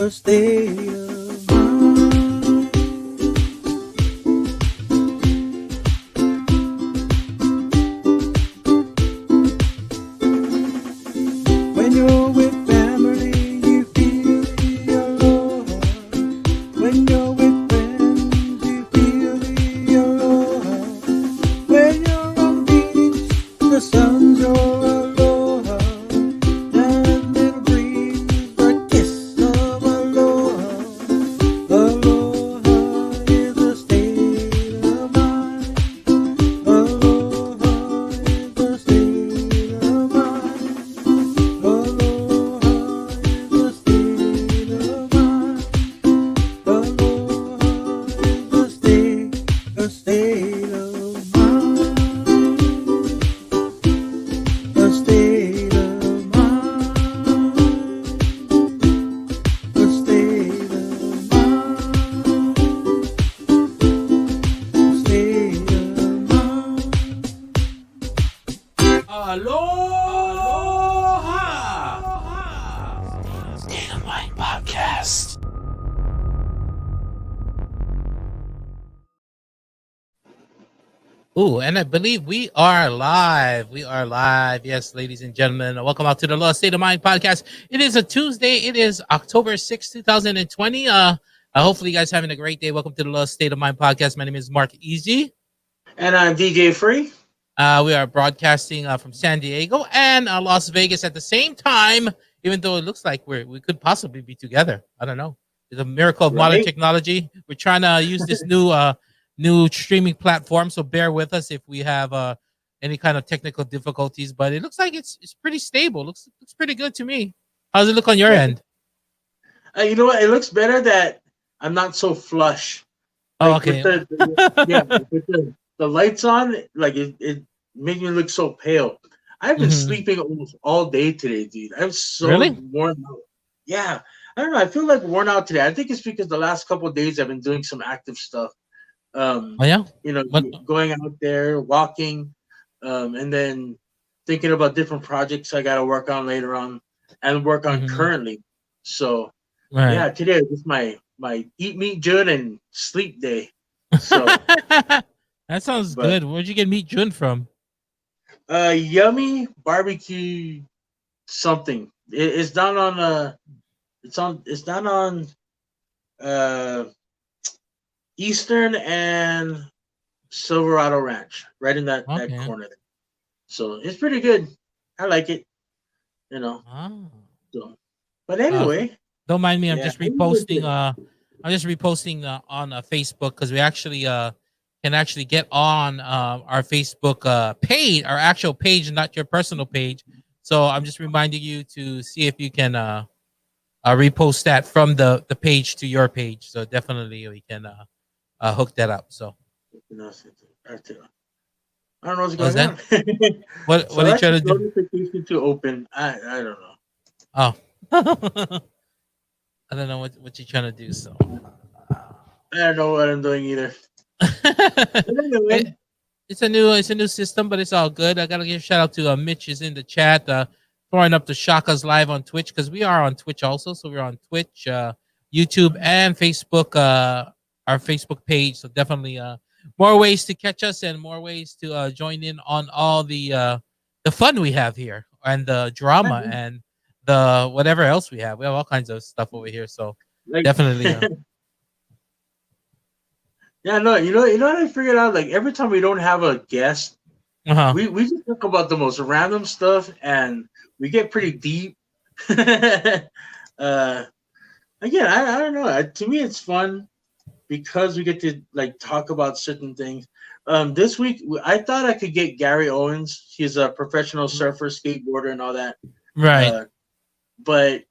a state of mind. When you're with family, you feel the aloha. When you're with friends, you feel the aloha. When you're on the beach, the sun's your aloha. And it'll breathe the kiss of aloha. Aloha is a state of mind. Aloha is a state of mind. Aloha is a state of mind. Aloha is a state of mind. A state of mind. A state of mind. A state of mind. Aloha! State of Mind Podcast. Ooh, and I believe we are live. We are live. Yes, ladies and gentlemen. Welcome out to the Aloha State of Mind Podcast. It is a Tuesday. It is October 6th, 2020. Hopefully you guys having a great day. Welcome to the Aloha State of Mind Podcast. My name is Mark Easy. And I'm DJ Free. We are broadcasting from San Diego and Las Vegas at the same time, even though it looks like we could possibly be together. I don't know. It's a miracle of modern Right. technology. We're trying to use this new streaming platform, so bear with us if we have any kind of technical difficulties. But it looks like it's pretty stable. Looks pretty good to me. How's it look on your Yeah. end? You know what? It looks better that I'm not so flush. Oh, Like, okay. With the lights on, like it made me look so pale. I've been Mhm. sleeping almost all day today, dude. I'm so Really? worn out. Yeah. I don't know. I feel like worn out today. I think it's because the last couple of days I've been doing some active stuff. Oh yeah. What? Going out there, walking, and then thinking about different projects I got to work on later on and work on Mhm. currently. So Right. yeah, today is my eat meat June and sleep day. So That sounds but good. Where'd you get Meat Jun from? yummy barbecue something. It's down on it's down on uh Eastern and Silverado Ranch, right in that Okay. corner there. So it's pretty good. I like it, you know. Oh. So, but Uh, anyway, don't mind me. I'm yeah. just reposting. I'm just reposting on Facebook because we actually can actually get on our Facebook page, our actual page, not your personal page. So I'm just reminding you to see if you can repost that from the page to your page. So definitely we can hook that up. So I don't know what's what is going that? on. What So are you that's trying the to do? notification to open. I don't know. Oh, I don't know what you're trying to do. So. I don't know what I'm doing either. But anyway, It- it's a new system, but it's all good. I gotta give a shout out to Mitch is in the chat, throwing up the Shakas live on Twitch because we are on Twitch also. So we're on Twitch, YouTube, and Facebook. Our Facebook page. So definitely more ways to catch us and more ways to join in on all the fun we have here and the drama and the whatever else we have. We have all kinds of stuff over here. So like definitely. yeah, no, you know what I figured out? Like every time we don't have a guest, Uh-huh. we just talk about the most random stuff and we get pretty deep. uh Again, I don't know. To me it's fun because we get to like talk about certain things. This week I thought I could get Gary Owens. He's a professional surfer, skateboarder, and all that. Right. But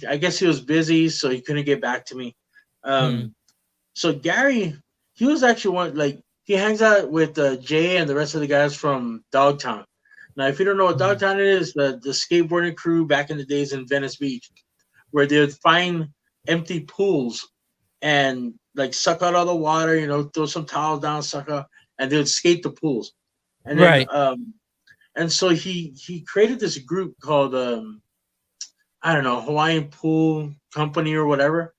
I guess he was busy, so he couldn't get back to me. So Gary, he was actually he hangs out with Jay and the rest of the guys from Dogtown. Now, if you don't know what Dogtown is, the skateboarding crew back in the days in Venice Beach, where they would find empty pools and like suck out all the water, throw some towels down, suck out, and they would skate the pools. And then, and so he created this group called I don't know, Hawaiian Pool company or whatever,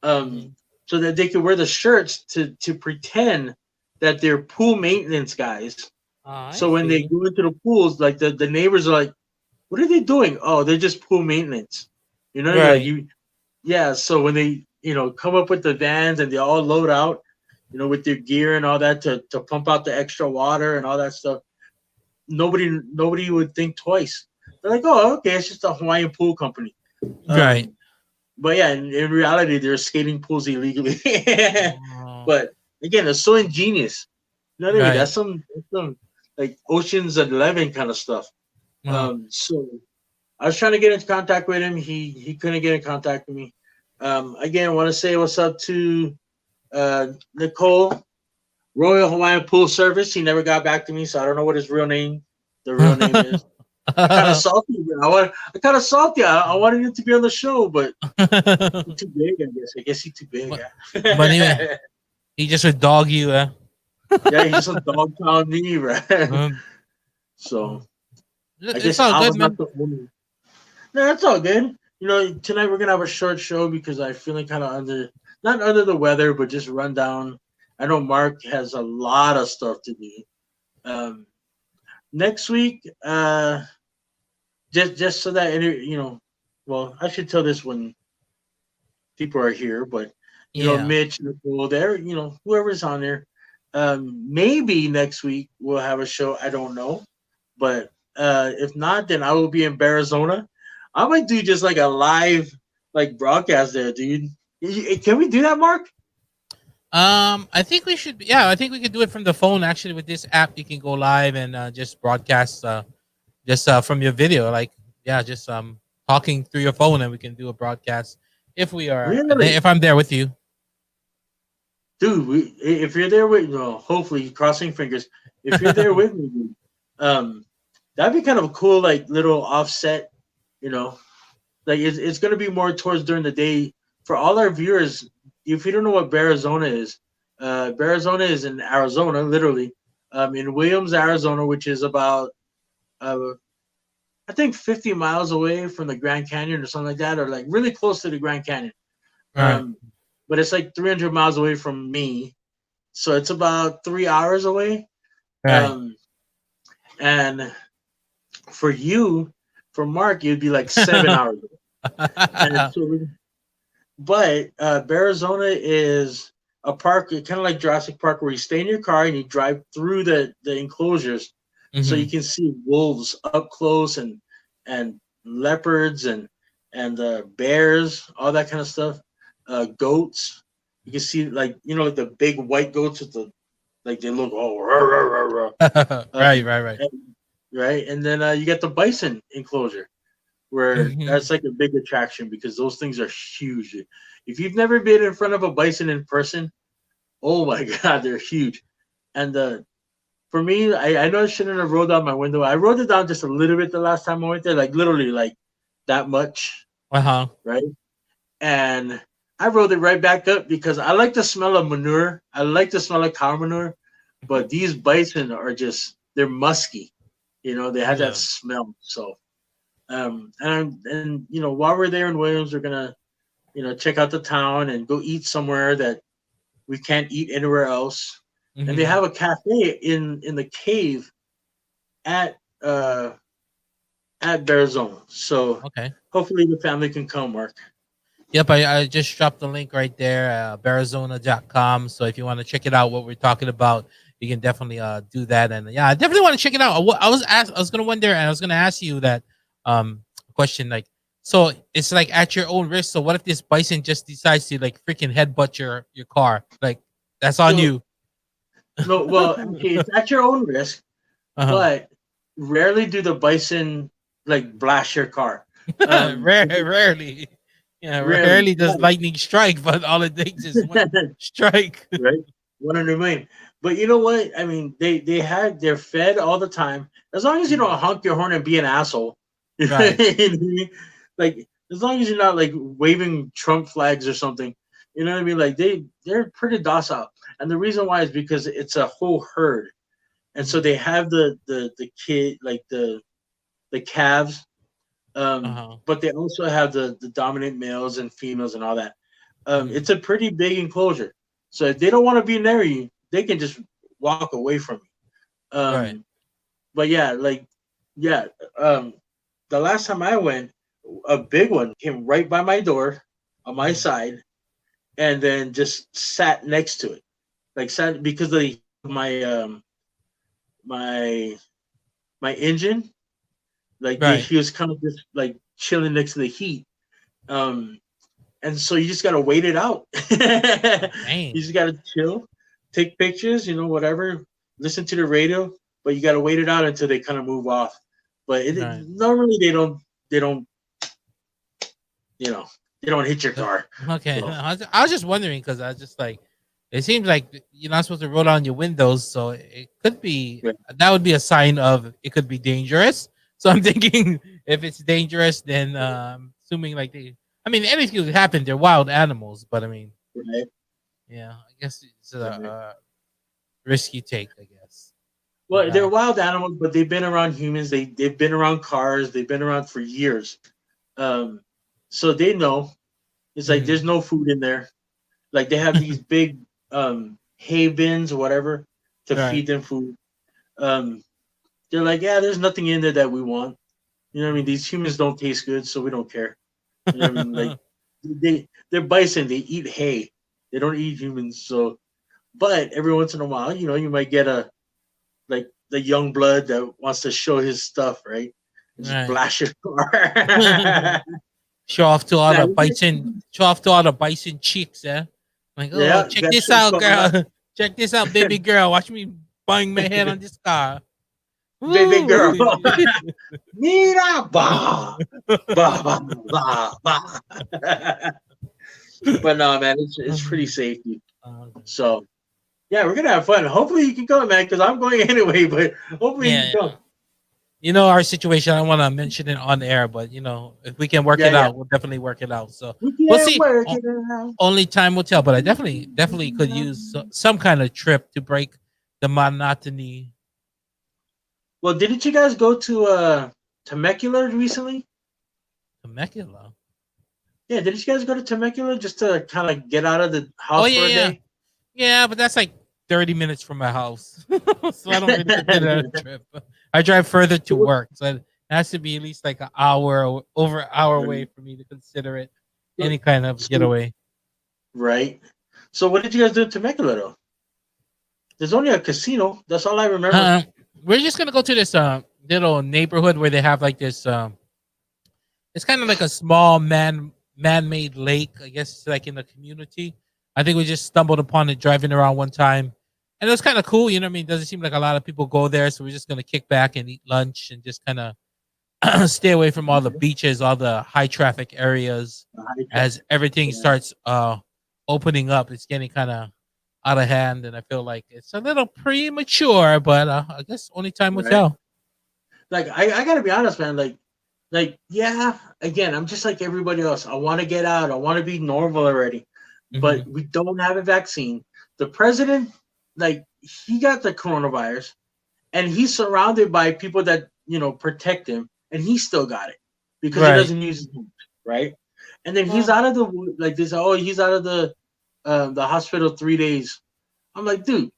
Mhm. so that they could wear the shirts to pretend that they're pool maintenance guys. I So when they see. go into the pools, like the neighbors are like, "What are they doing? Oh, they're just pool maintenance." You know what I mean? Like Right. you, yeah. So when they come up with the vans and they all load out, with their gear and all that to pump out the extra water and all that stuff, nobody would think twice. They're like, "Oh, okay, it's just a Hawaiian pool company." Right. Um, but yeah, in reality, they're skating pools illegally. Oh, But again, it's so ingenious. You know what I mean? right. That's some like Ocean's 11 kind of stuff. Uh, So I was trying to get into contact with him. He couldn't get in contact with me. Again, I want to say what's up to Nicole, Royal Hawaiian Pool Service. He never got back to me, so I don't know what his the real name is. I kind of salty. I kind of salty. I wanted him to be on the show, but he's too big. I guess. I guess he's too big. but but he just would dog you. Yeah, he just a dog pound me, right? Um, So I it's guess all I good, would have man. to own. No, that's all good. Tonight we're gonna have a short show because I'm feeling kind of not under the weather, but just run down. I know Mark has a lot of stuff to do. Um, Next week, just so that well, I should tell this when people are here, but Yeah. Mitch, Nicole, there, whoever's on there. Maybe next week we'll have a show. I don't know, but if not, then I will be in Arizona. I might do just like a live like broadcast there, dude. Can we do that, Mark? I think we should. Yeah, I think we could do it from the phone. Actually, with this app, you can go live and just broadcast, just from your video. Like, yeah, just talking through your phone, and we can do a broadcast if we are. Really, If I'm there with you. dude? If you're there with, hopefully, crossing fingers. If you're there with me, dude, um, that'd be kind of a cool like little offset. You know, like it's gonna be more towards during the day for all our viewers. If you don't know what Arizona is, Arizona is in Arizona, literally, in Williams, Arizona, which is about uh, I think 50 miles away from the Grand Canyon or something like that, or like really close to the Grand Canyon. Right. Um, but it's like 300 miles away from me, so it's about 3 hours away. Right. Um, and for you, for Mark, it'd be like 7 hours. And so, but Arizona is a park, kind of like Jurassic Park, where you stay in your car and you drive through the enclosures, so you Hmm. can see wolves up close and leopards and bears, all that kind of stuff. Goats, you can see like the big white goats with the like they look all rah, rah, rah, rah. Right. Right. Right. And, right, and then you get the bison enclosure where Hmm. that's like a big attraction because those things are huge. If you've never been in front of a bison in person, oh my god, they're huge. And for me, I know I shouldn't have rolled down my window. I rolled it down just a little bit the last time I went there, like literally like that much, Uh huh. right? And I rolled it right back up because I like the smell of manure. I like the smell of cow manure, but these bison are just they're musky. They have that Yeah. smell. So and while we're there in Williams, we're gonna check out the town and go eat somewhere that we can't eat anywhere else. And they Hmm. have a cafe in the cave at uh at Bearzone. So Okay. hopefully the family can come, Mark. Yep, I just dropped the link right there, Barizona.com. So if you want to check it out, what we're talking about, you can definitely do that. And yeah, I definitely want to check it out. I was gonna wonder, and I was gonna ask you that question. Like, so it's like at your own risk. So what if this bison just decides to like freaking headbutt your car? Like, that's on So you. no, well, okay, it's at your own risk, Uh-huh. but rarely do the bison like blast your car. Um, Rarely. Yeah, Rarely, rarely does lightning strike, but all it takes is one strike. right? 100 million. But you know what? I mean, they're fed all the time. As long as you don't honk your horn and be an asshole, you know what Right. I mean? Like as long as you're not like waving Trump flags or something, you know what I mean? Like they're pretty docile, and the reason why is because it's a whole herd, and so Mhm. they have the kid like the calves Uh-huh. But they also have the dominant males and females and all that. Mhm. It's a pretty big enclosure, so if they don't want to be near you, they can just walk away from you. Right. But yeah, like yeah, um, the last time I went, a big one came right by my door on my Mhm. side, and then just sat next to it, like sat because of my my my engine, like Right. he was kind of just like chilling next to the heat. Um, and so you just gotta wait it out. You Dang. just gotta chill, take pictures, whatever, listen to the radio, but you gotta wait it out until they kind of move off. But Right. normally they don't you know they don't hit your Uh, car. Okay. So I was just wondering because I was just like, it seems like you're not supposed to roll down your windows, so it could be yeah, that would be a sign of it could be dangerous. So I'm thinking if it's dangerous, then assuming like I mean, anything could happen. They're wild animals, but I mean, right, yeah, I guess it's right. a risk you take, I guess. But Well, they're wild animals, but they've been around humans. They've been around cars. They've been around for years. Um, so they know it's like mhm. there's no food in there. Like they have these big hay bins or whatever to Right. feed them food. Um, they're like, yeah, there's nothing in there that we want. You know what I mean? Mhm. These humans don't taste good, so we don't care. You know what I mean? Like they're bison. They eat hay. They don't eat humans. So, but every once in a while, you might get a like the young blood that wants to show his stuff, right? And just Right. blast your car. Show off to all Nah, the bison. Show off to all the bison chicks, eh? Like, oh, yeah, check that this shit's out, coming up, girl. Check this out, baby girl. Watch me bang my head on this car. baby Woo! girl. Mira, ba, ba, ba, ba, ba. But no, man, it's pretty safe. Okay. So yeah, we're gonna have fun. Hopefully you can come, man, because I'm going anyway. But hopefully you Yeah, can come. yeah. You know our situation. I don't want to mention it on air, but if we can work Yeah, it yeah. out, we'll definitely work it out. So We we'll can see. work it out. Only time will tell. But I definitely could use some kind of trip to break the monotony. Well, didn't you guys go to Temecula recently? Temecula. Yeah, didn't you guys go to Temecula just to kind of get out of the Oh house yeah, for a yeah. day? Yeah, but that's like 30 minutes from my house. So I don't really consider that a trip. I drive further to work. So it has to be at least like an hour over an hour away for me to consider it So, any kind of so- getaway. right. So what did you guys do in Temecula though? There's only a casino. That's all I remember. Uh, we're just gonna go to this little neighborhood where they have like this it's kind of like a small man-made lake. I guess it's like in the community. I think we just stumbled upon it driving around one time, and it was kind of cool. You know what I mean? It doesn't seem like a lot of people go there, so we're just gonna kick back and eat lunch and just kind of stay away from all the beaches, all the high traffic areas. As everything Yeah. starts opening up, it's getting kind of out of hand, and I feel like it's a little premature. But I guess only time will Right. tell. Like I gotta be honest, man. Like yeah. Again, I'm just like everybody else. I want to get out. I want to be normal already, Hmm. but we don't have a vaccine. The president, like he got the coronavirus, and he's surrounded by people that protect him, and he still got it because he Right. doesn't use his hands, right? And then he's out of like this. Oh, he's out of the hospital 3 days. I'm like, dude,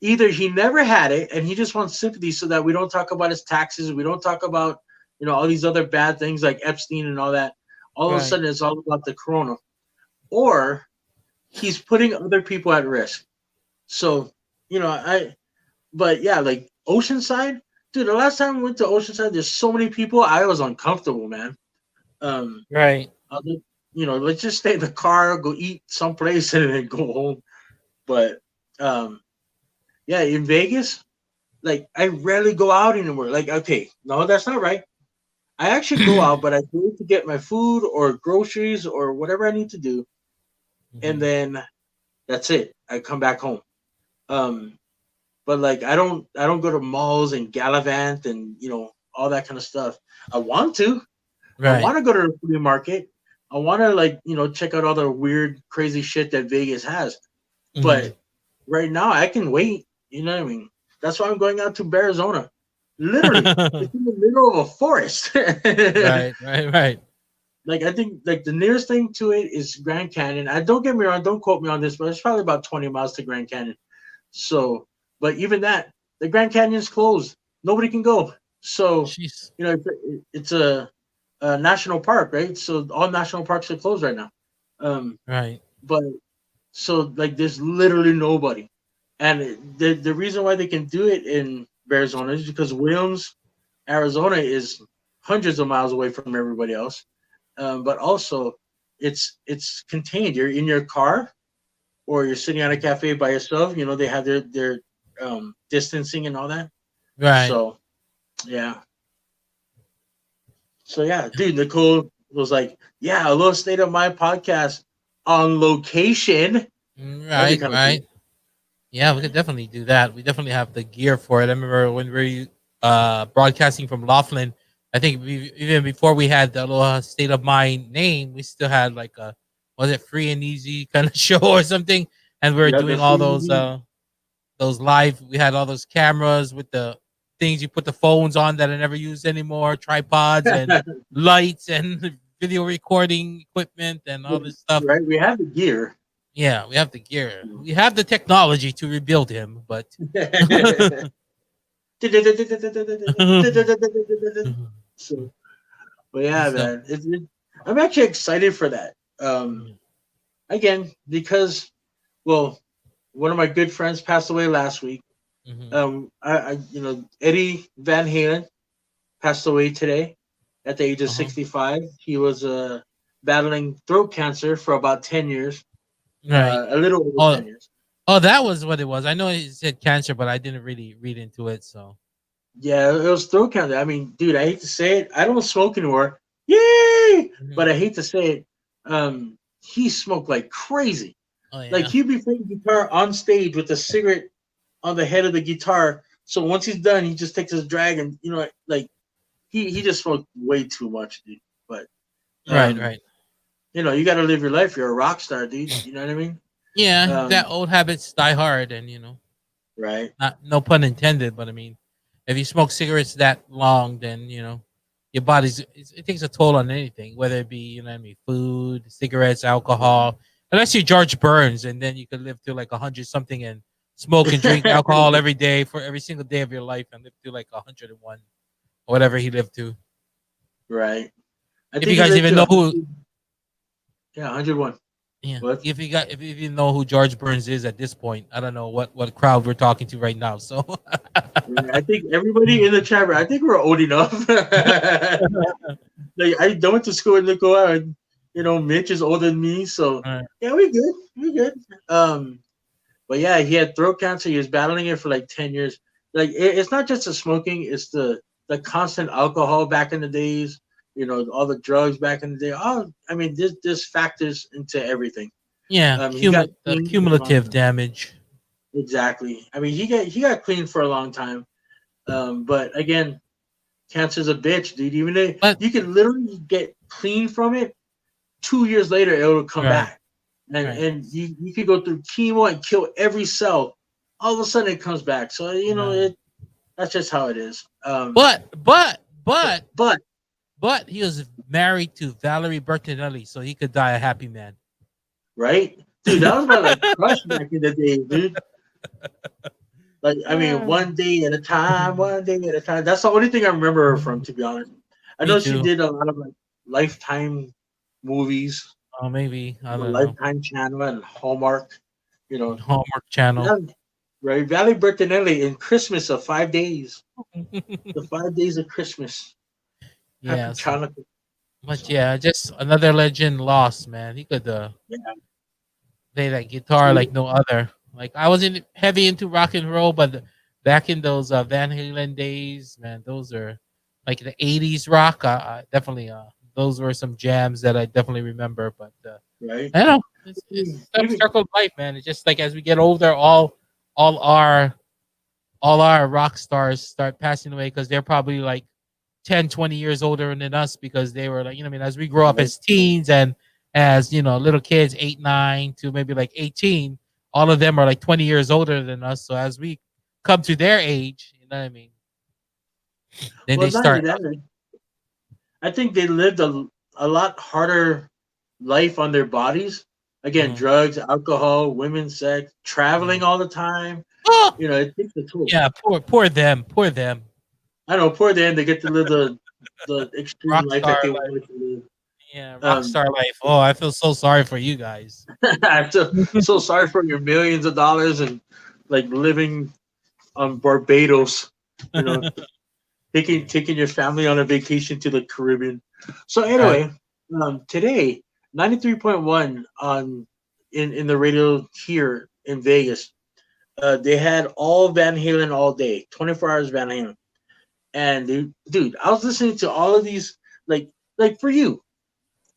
either he never had it and he just wants sympathy so that we don't talk about his taxes, we don't talk about all these other bad things like Epstein and all that. All of a Right. sudden, it's all about the corona, or he's putting other people at risk. So I but yeah, like Oceanside, dude. The last time we went to Oceanside, there's so many people. I was uncomfortable, man. Um, Right. I was like, let's just stay in the car, go eat someplace, and then go home. But um, yeah, in Vegas, like I rarely go out anymore. Like, okay, no, that's not right. I actually go out, but I go to get my food or groceries or whatever I need to do, and Mhm. then that's it. I come back home. Um, but like I don't go to malls and Gallivant and all that kind of stuff. I want to. I Right. want to go to the flea market. I want to like check out all the weird, crazy shit that Vegas has. Mhm. But right now, I can wait. You know what I mean? That's why I'm going out to Arizona. Literally, it's in the middle of a forest. Right, right, right. Like I think like the nearest thing to it is Grand Canyon. I don't get me wrong, don't quote me on this, but it's probably about 20 miles to Grand Canyon. So, but even that, the Grand Canyon's closed. Nobody can go. So, Jeez. it's a national park, right? So all national parks are closed right now. Um, Right. but so like there's literally nobody, and the reason why they can do it in Arizona is because Williams, Arizona is hundreds of miles away from everybody else. But also, it's contained. You're in your car or you're sitting at a cafe by yourself. You know they have their distancing and all that. Right. So yeah, so yeah, dude, Nicole was like, "Yeah, a little state of my podcast on location." That'd be Right, kind of right. cool. Yeah, we could definitely do that. We definitely have the gear for it. I remember when we were broadcasting from Laughlin. I think even before we had the Aloha State of Mind name, we still had like a was it free and easy kind of show or something, and we were Yeah, the doing all free. those live. We had all those cameras with the things you put the phones on that I never use anymore, tripods and lights and video recording equipment and all this stuff. Right, we have the gear. Yeah, we have the gear. We have the technology to rebuild him, but So, but yeah, so man, I'm actually excited for that. Again, because well, one of my good friends passed away last week. mhm. Eddie Van Halen passed away today at the age of Uh-huh. 65. He was battling throat cancer for about 10 years, Right. a little over Oh, 10 years. oh, that was what it was. I know he said cancer, but I didn't really read into it. So, Yeah, it was throat cancer. I mean, dude, I hate to say it. I don't smoke anymore. Yay! mhm. But I hate to say it. He smoked like crazy. Oh Like yeah, he'd be playing guitar on stage with a cigarette on the head of the guitar. So once he's done, he just takes his drag and like he just smoked way too much, dude. But right, um, right. you got to live your life. You're a rock star, dude. You know what I mean? Yeah, that Um, old habits die hard, and right. not no pun intended, but I mean, if you smoke cigarettes that long, then your body's it takes a toll on anything, whether it be what I mean, food, cigarettes, alcohol. Unless you're George Burns, and then you could live to like 100 something and smoke and drink alcohol every day for every single day of your life and live to like 101 or whatever he lived to. Right. I If you think he guys lived even to know who, 100, yeah, 101. yeah, What? if you even know who George Burns is at this point, I don't know what crowd we're talking to right now. So, Right. I think everybody in the chat room, I think we're old enough. Like I went to school in Nicola, and Mitch is older than me, so uh, yeah, we good. We good. But yeah, he had throat cancer. He was battling it for like 10 years. Like it's not just the smoking; it's the constant alcohol back in the days. All the drugs back in the day. Oh, I mean, this factors into everything. yeah, He got the clean for a long cumulative time. damage. Exactly. I mean, he got clean for a long time. But again, cancer's a bitch, dude. Even if But you can literally get clean from it, 2 years later it'll come right, back, and right, you could go through chemo and kill every cell. All of a sudden it comes back. So right. that's just how it is. But But he was married to Valerie Bertinelli, so he could die a happy man. right, dude, that was my like crush back in the day, dude. Like I mean, Ah. one day at a time, one day at a time. That's the only thing I remember her from, to be honest. I Me know she too. did a lot of like Lifetime movies Oh, maybe I on the don't know. Lifetime channel and Hallmark. You know, Hallmark Channel. that, right? Valley Bertinelli in Christmas of 5 days. The 5 days of Christmas. Happy Yes, Chanukah. but So yeah, just another legend lost, man. He could yeah. play that guitar like no other. Like I wasn't heavy into rock and roll, but back in those Van Halen days, man, those are like the '80s rock. I definitely those were some jams that I definitely remember. But Right. I don't know. It's some Even circle of life, man. It's just like as we get older, all our all our rock stars start passing away because they're probably like 10, 20 years older than us because they were like, what I mean, as we grow up right. as teens and as, little kids, 8, 9 to maybe like 18, all of them are like 20 years older than us. So as we come to their age, you know what I mean? Then Well, they not only start. that, I think they lived a lot harder life on their bodies. Again, Mhm, drugs, alcohol, women, sex, mhm. traveling all the time. Oh, You know, it takes a toll. yeah, poor them, poor them. I know. Poor them, they get to live the extreme Rock life star that they life. wanted to live. Yeah, rock Um, star life. Oh, I feel so sorry for you guys. I'm so sorry for your millions of dollars and like living on Barbados. You know, Mm, taking your family on a vacation to the Caribbean. So right. anyway, today 93.1 on in the radio here in Vegas. They had all Van Halen all day, 24 hours Van Halen. And dude, I was listening to all of these like for you,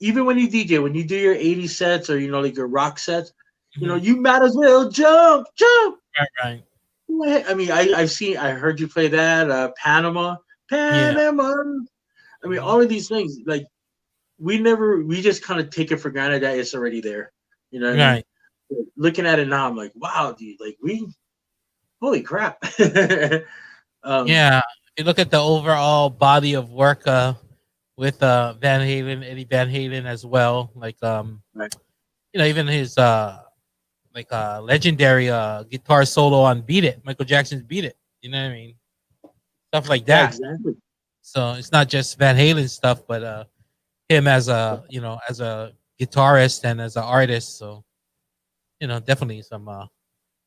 even when you DJ, when you do your 80 sets or like your rock sets, Mhm. you might as well jump. Right, right. I mean, I heard you play that Panama, Yeah. Panama. I mean, Mhm. all of these things, like we just kind of take it for granted that it's already there. You know what I mean? Right. Looking at it now, I'm like, wow, dude, like holy crap. um, Yeah. If you look at the overall body of work with Van Halen, Eddie Van Halen as well, like right. even his legendary guitar solo on Beat It, Michael Jackson's Beat It. You know what I mean? Stuff like Yeah, that. exactly. So it's not just Van Halen stuff, but him as a guitarist and as an artist. So definitely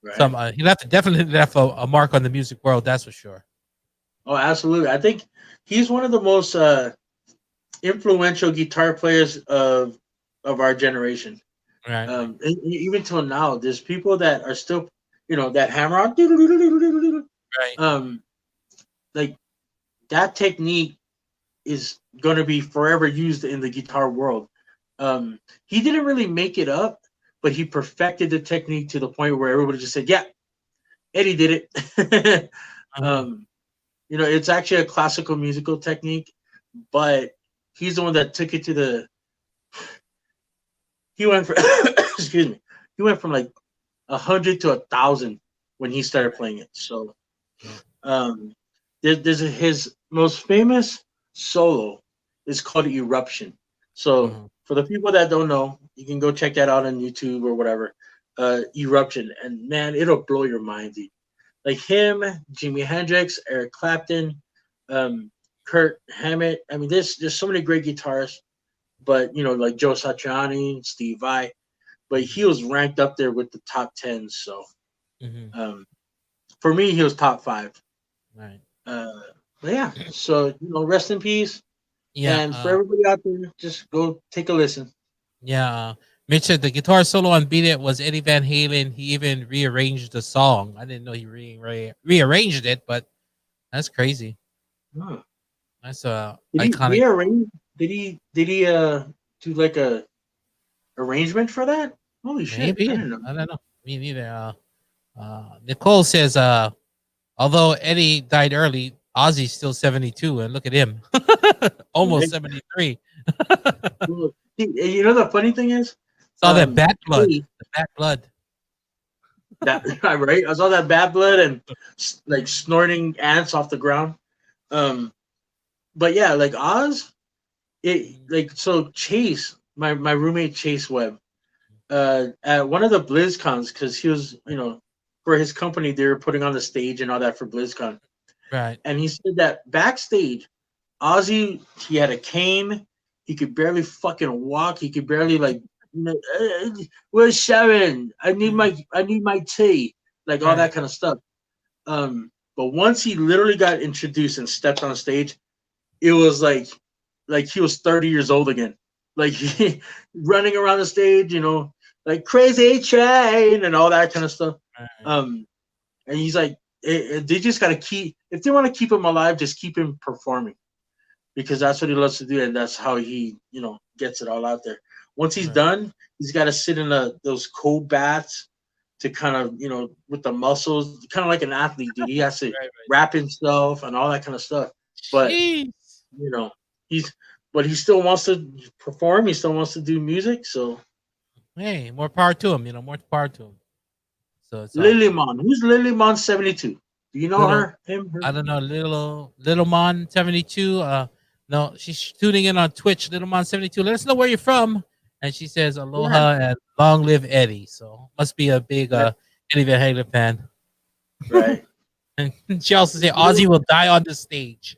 Right. he definitely left a mark on the music world. That's for sure. Oh, absolutely. I think he's one of the most influential guitar players of our generation. Right, right, Even till now, there's people that are still, that hammer on, right. um, like that technique is going to be forever used in the guitar world. He didn't really make it up, but he perfected the technique to the point where everybody just said, "Yeah, Eddie did it." Uh-huh. um, it's actually a classical musical technique, but he's the one that took it to the. He went for, excuse me. He went from like 100 to 1,000 when he started playing it. So Yeah. um, his most famous solo is called Eruption. So Uh-huh. for the people that don't know, you can go check that out on YouTube or whatever. Eruption, and man, it'll blow your mind, dude. Like him, Jimi Hendrix, Eric Clapton, um, Kurt Hammett. I mean, there's so many great guitarists, but like Joe Satriani, Steve Vai, but he Mhm. was ranked up there with the top 10. So Mhm. um, for me, he was top five. Right. Uh, but yeah, so rest in peace. Yeah. And for everybody out there, just go take a listen. Yeah. Mitch said the guitar solo on "Beat It" was Eddie Van Halen. He even rearranged the song. I didn't know he rearranged it, but that's crazy. Huh. That's Did he iconic. rearrange? Did he do like a arrangement for that? Holy shit! I Maybe didn't know. I don't know. Me neither. Nicole says, although Eddie died early, Ozzy's still 72, and look at him, almost Right? 73. Well, the funny thing is, It's all that bat blood. Eddie, The bat blood. that right? I saw that bad blood and like snorting ants off the ground. Um, but yeah, like Oz, it Mhm. like so Chase, my roommate Chase Webb, at one of the BlizzCons, because he was, for his company, they were putting on the stage and all that for BlizzCon, Right. and he said that backstage, Ozzy, he had a cane, he could barely fucking walk, he could barely like, where's Sharon? Mhm. I need my tea, like all Right. that kind of stuff. But once he literally got introduced and stepped on stage, it was like he was 30 years old again. Like he running around the stage, like crazy train and all that kind of stuff. Right. Um, and he's like, they just gotta keep if they want to keep him alive, just keep him performing because that's what he loves to do, and that's how he, gets it all out there. Once he's Right. done, he's got to sit in those cold baths to kind of, with the muscles, kind of like an athlete, dude. He has to Right. wrap himself and all that kind of stuff. But Jeez. you know, he's but he still wants to perform. He still wants to do music. So Hey, more power to him. More power to him. So it's all good. Lilymon, who's Lilymon 72? Do you know Little, her? Him? Her? I don't know, little Mon 72. No, she's tuning in on Twitch. Little Mon 72. Let us know where you're from. And she says Yeah. aloha and long live Eddie. So must be a big Right. Eddie Van Halen fan. Right. And she also said You know, Ozzy will die on the stage.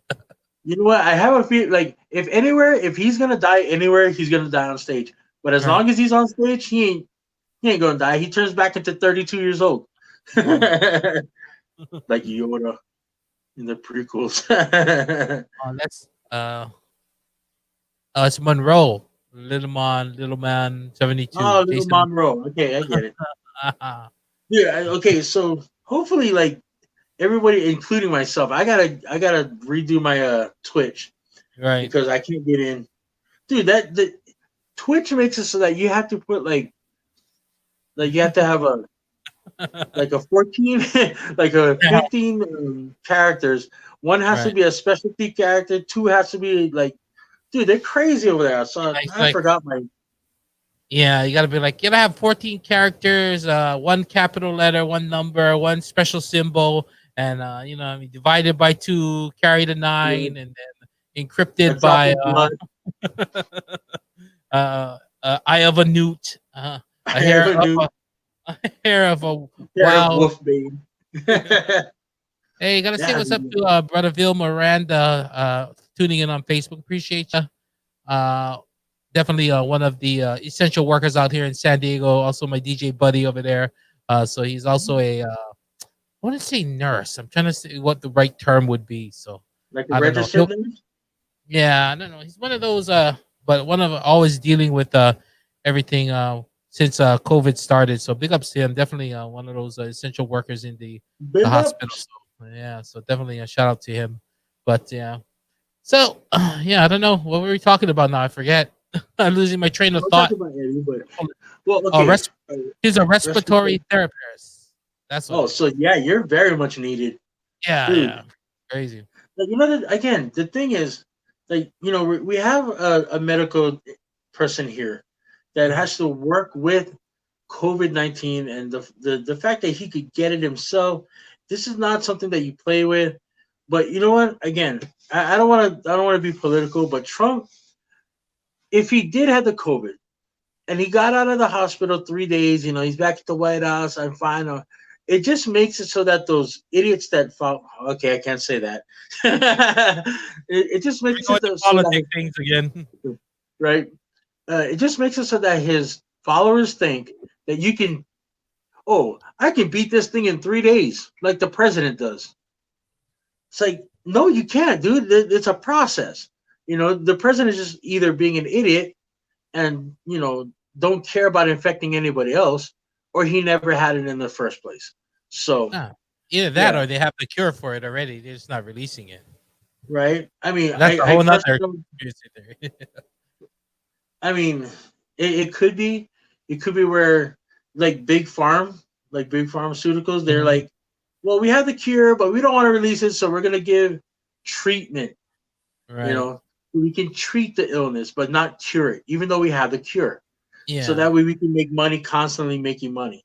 you know what? I have a feel like if he's gonna die anywhere, he's gonna die on stage. But as Right. long as he's on stage, he ain't gonna die. He turns back into 32 years old, Mm. like Yoda in the prequels. That's it's Monroe. Little man 72. Oh, little Jason. Monroe. Okay, I get it. Yeah. Okay. So hopefully, like everybody, including myself, I gotta redo my Twitch Right. because I can't get in. Dude, that the Twitch makes it so that you have to put like you have to have a like a 14 like a Yeah. 15 characters. One has to Right. be a specialty character. Two has to be like, dude, they're crazy over there. So It's I like, forgot my yeah, you gotta be like, you gotta have 14 characters, one capital letter, one number, one special symbol, and I mean, divided by two, carry the yeah, nine, and then a encrypted drop by of blood. eye of a newt, a I have hair a of new a hair of a pair of wow. wolf bane. Yeah, Hey, gotta say what's up dude. to brother Vil Miranda, tuning in on Facebook. Appreciate you. Uh, Definitely one of the essential workers out here in San Diego. Also, my DJ buddy over there. So he's also a I want to say nurse. I'm trying to see what the right term would be. So Like a I don't know. registered nurse. Yeah, I don't know. He's one of those. But one of always dealing with everything since COVID started. So big ups to him. Definitely one of those essential workers in the Big hospital. ups. So yeah, so definitely a shout out to him. But yeah, so yeah, I don't know what were we talking about now. I forget. I'm losing my train of Don't talk thought. about Eddie, but well, Oh, okay. Uh, he's a respiratory. respiratory therapist. That's what Oh, it so is. yeah, you're very much needed, Yeah, dude. yeah, crazy. Like, again, the thing is, like, we have a medical person here that Mhm. has to work with COVID-19, and the fact that he could get it himself. This is not something that you play with. But you know what? Again, I don't want to be political, but Trump, if he did have the COVID and he got out of the hospital 3 days, he's back at the White House. I'm fine. It just makes it so that those idiots that follow. Okay, I can't say that. it just Here we makes go it into so that politic things again. right. It just makes it so that his followers think that you can. Oh, I can beat this thing in 3 days, like the president does. It's like, no, you can't, dude. It's a process. The president is just either being an idiot and don't care about infecting anybody else, or he never had it in the first place. So Ah, either that yeah, or they have the cure for it already. They're just not releasing it. right. I mean, But that's a I whole personally nother don't. conspiracy theory. I mean, it could be, where like big pharmaceuticals, they're Mhm. like, well, we have the cure, but we don't want to release it, so we're gonna give treatment. You Right. know, we can treat the illness, but not cure it, even though we have the cure. So Yeah. that way we can make money, constantly making money.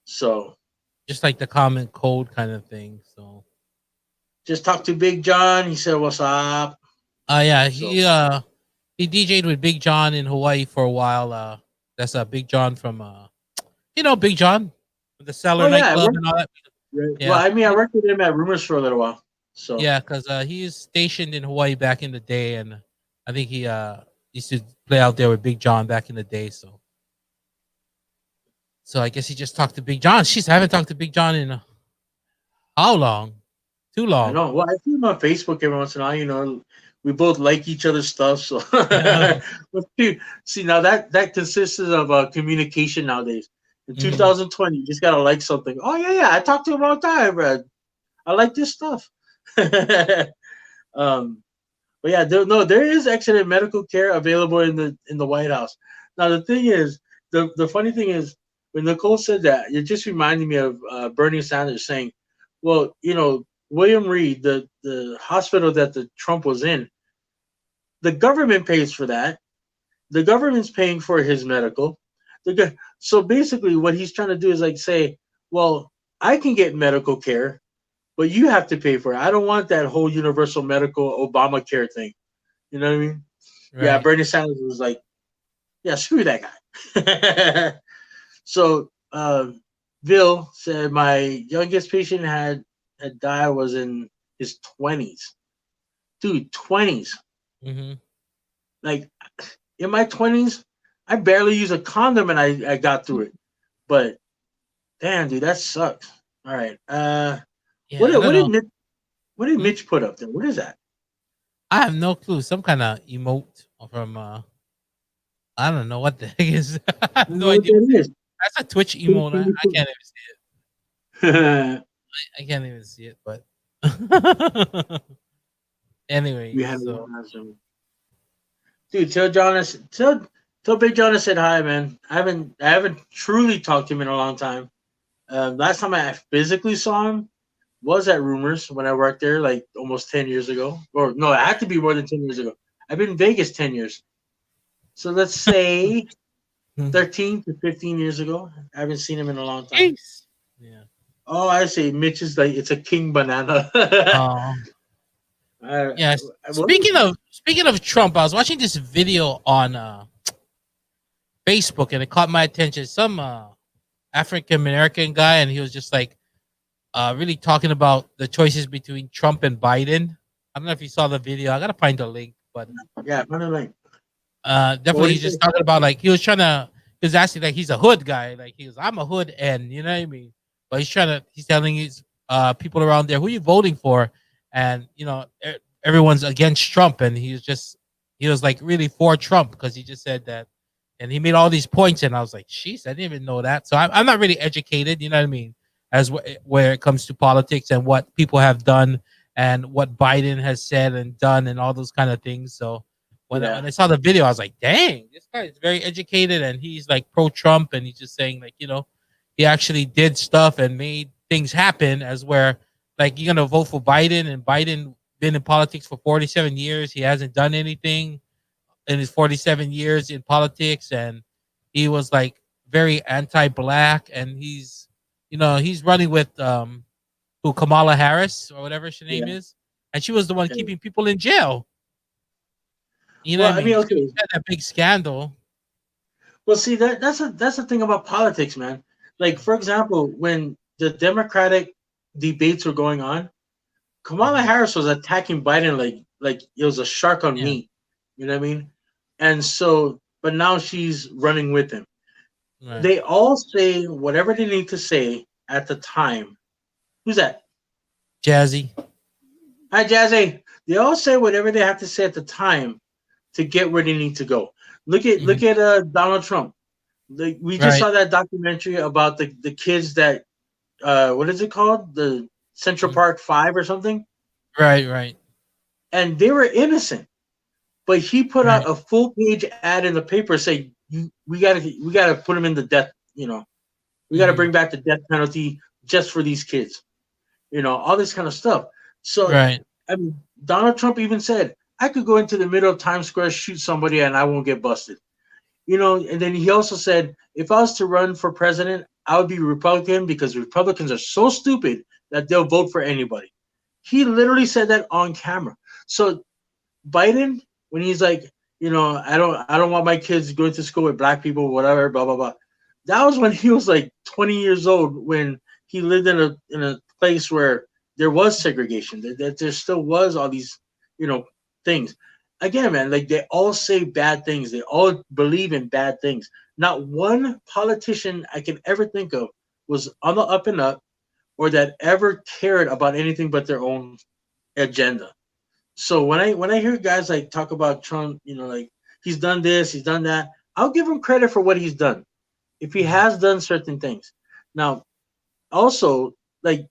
So Just like the common cold kind of thing. So just talk to Big John. He said, "What's up?" yeah, So, he DJ'd with Big John in Hawaii for a while. That's Big John from Big John, the oh Cellar yeah, I nightclub worked. and all that. Well, Yeah. I mean, I worked with him at Rumors for a little while. So Yeah, because he's stationed in Hawaii back in the day, and I think he used to play out there with Big John back in the day. So I guess he just talked to Big John. She's I haven't talked to Big John in how long? Too I long. know. Well, I see him on Facebook every once in a while. We both like each other's stuff. So, Mhm. but dude, see now that consists of communication nowadays. In 2020, you just gotta like something. Oh yeah, I talked to him all the time, bro. I like this stuff. um, but yeah, there is excellent medical care available in the White House. Now the thing is, the funny thing is, when Nicole said that, it just reminded me of Bernie Sanders saying, "Well, William Reed, the hospital that the Trump was in, the government pays for that. The government's paying for his medical. So basically, what he's trying to do is like say, well, I can get medical care, but you have to pay for it. I don't want that whole universal medical Obamacare thing. You know what I mean? Yeah, Right. Bernie Sanders was like, yeah, screw that guy. So Bill said my youngest patient had died was in his 20s. Dude, 20s. Mm-hmm. Like in my 20s, I barely use a condom and I got through it. But damn, dude, that sucks. All right. Yeah, What I did don't what did know. Mitch, what did Hmm? Mitch put up there? What is that? I have no clue. Some kind of emote from I don't know what the heck is. I I have don't no know what idea. that is. That's a Twitch Can, emote. can you I can't even see it. put- I can't even see it. But we anyways, had so one last. Dude, tell Jonas, tell Big John I said hi, man. I haven't truly talked to him in a long time. Last time I physically saw him was at Rumors when I worked there, like almost 10 years ago. Or no, it had to be more than 10 years ago. I've been in Vegas 10 years, so let's say hmm. 13 to 15 years ago. I haven't seen him in a long time. Jeez. Yeah. Oh, I see. Mitch is like it's a king banana. Um. I, Yes. what? Speaking of Trump, I was watching this video on Facebook and it caught my attention. Some African American guy, and he was just like really talking about the choices between Trump and Biden. I don't know if you saw the video. I gotta find the link, but Yeah, kind of like. What definitely do he's you just say? talking about like he was trying to. He was asking like he's a hood guy, like he was I'm a hood and you know what I mean. But he's telling his people around there who you voting for, and you know everyone's against Trump, and he was like really for Trump because he just said that, and he made all these points, and I was like, jeez, I didn't even know that. So I'm not really educated, you know what I mean, as where it comes to politics and what people have done and what Biden has said and done and all those kind of things. So when Yeah, I saw the video, I was like, dang, this guy is very educated and he's like pro Trump and he's just saying like, you know, he actually did stuff and made things happen as where like you're gonna vote for Biden and Biden been in politics for 47 years. He hasn't done anything in his 47 years in politics and he was like very anti-black and he's you know he's running with who Kamala Harris or whatever her name yeah. is and she was the one Yeah. keeping people in jail. You know what Well, I I mean, mean? She okay. had that big scandal. Well, see that's the thing about politics, man. Like, for example, when the Democratic debates were going on, Kamala Mhm. Harris was attacking Biden like it was a shark on Yeah, meat. You know what I mean? And so, but now she's running with him. right. They all say whatever they need to say at the time. Who's that? Jazzy. Hi, Jazzy. They all say whatever they have to say at the time to get where they need to go. Mhm. Look at Donald Trump. We just Right. saw that documentary about the kids that what is it called, the Central Mhm. Park Five or something, Right, right, and they were innocent, but he put right. out a full page ad in the paper saying we gotta put them in the death, we gotta Mhm. bring back the death penalty just for these kids, all this kind of stuff. So Right. I mean, Donald Trump even said I could go into the middle of Times Square, shoot somebody, and I won't get busted. And then he also said, if I was to run for president, I would be Republican because Republicans are so stupid that they'll vote for anybody. He literally said that on camera. So Biden, when he's like, I don't want my kids going to school with black people, whatever, blah blah blah. That was when he was like 20 years old, when he lived in a place where there was segregation, that there still was all these, you know, things. Again, man, like they all say bad things. They all believe in bad things. Not one politician I can ever think of was on the up and up, or that ever cared about anything but their own agenda. So when I hear guys like talk about Trump, like he's done this, he's done that, I'll give him credit for what he's done. If he Mhm. has done certain things. Now, also, like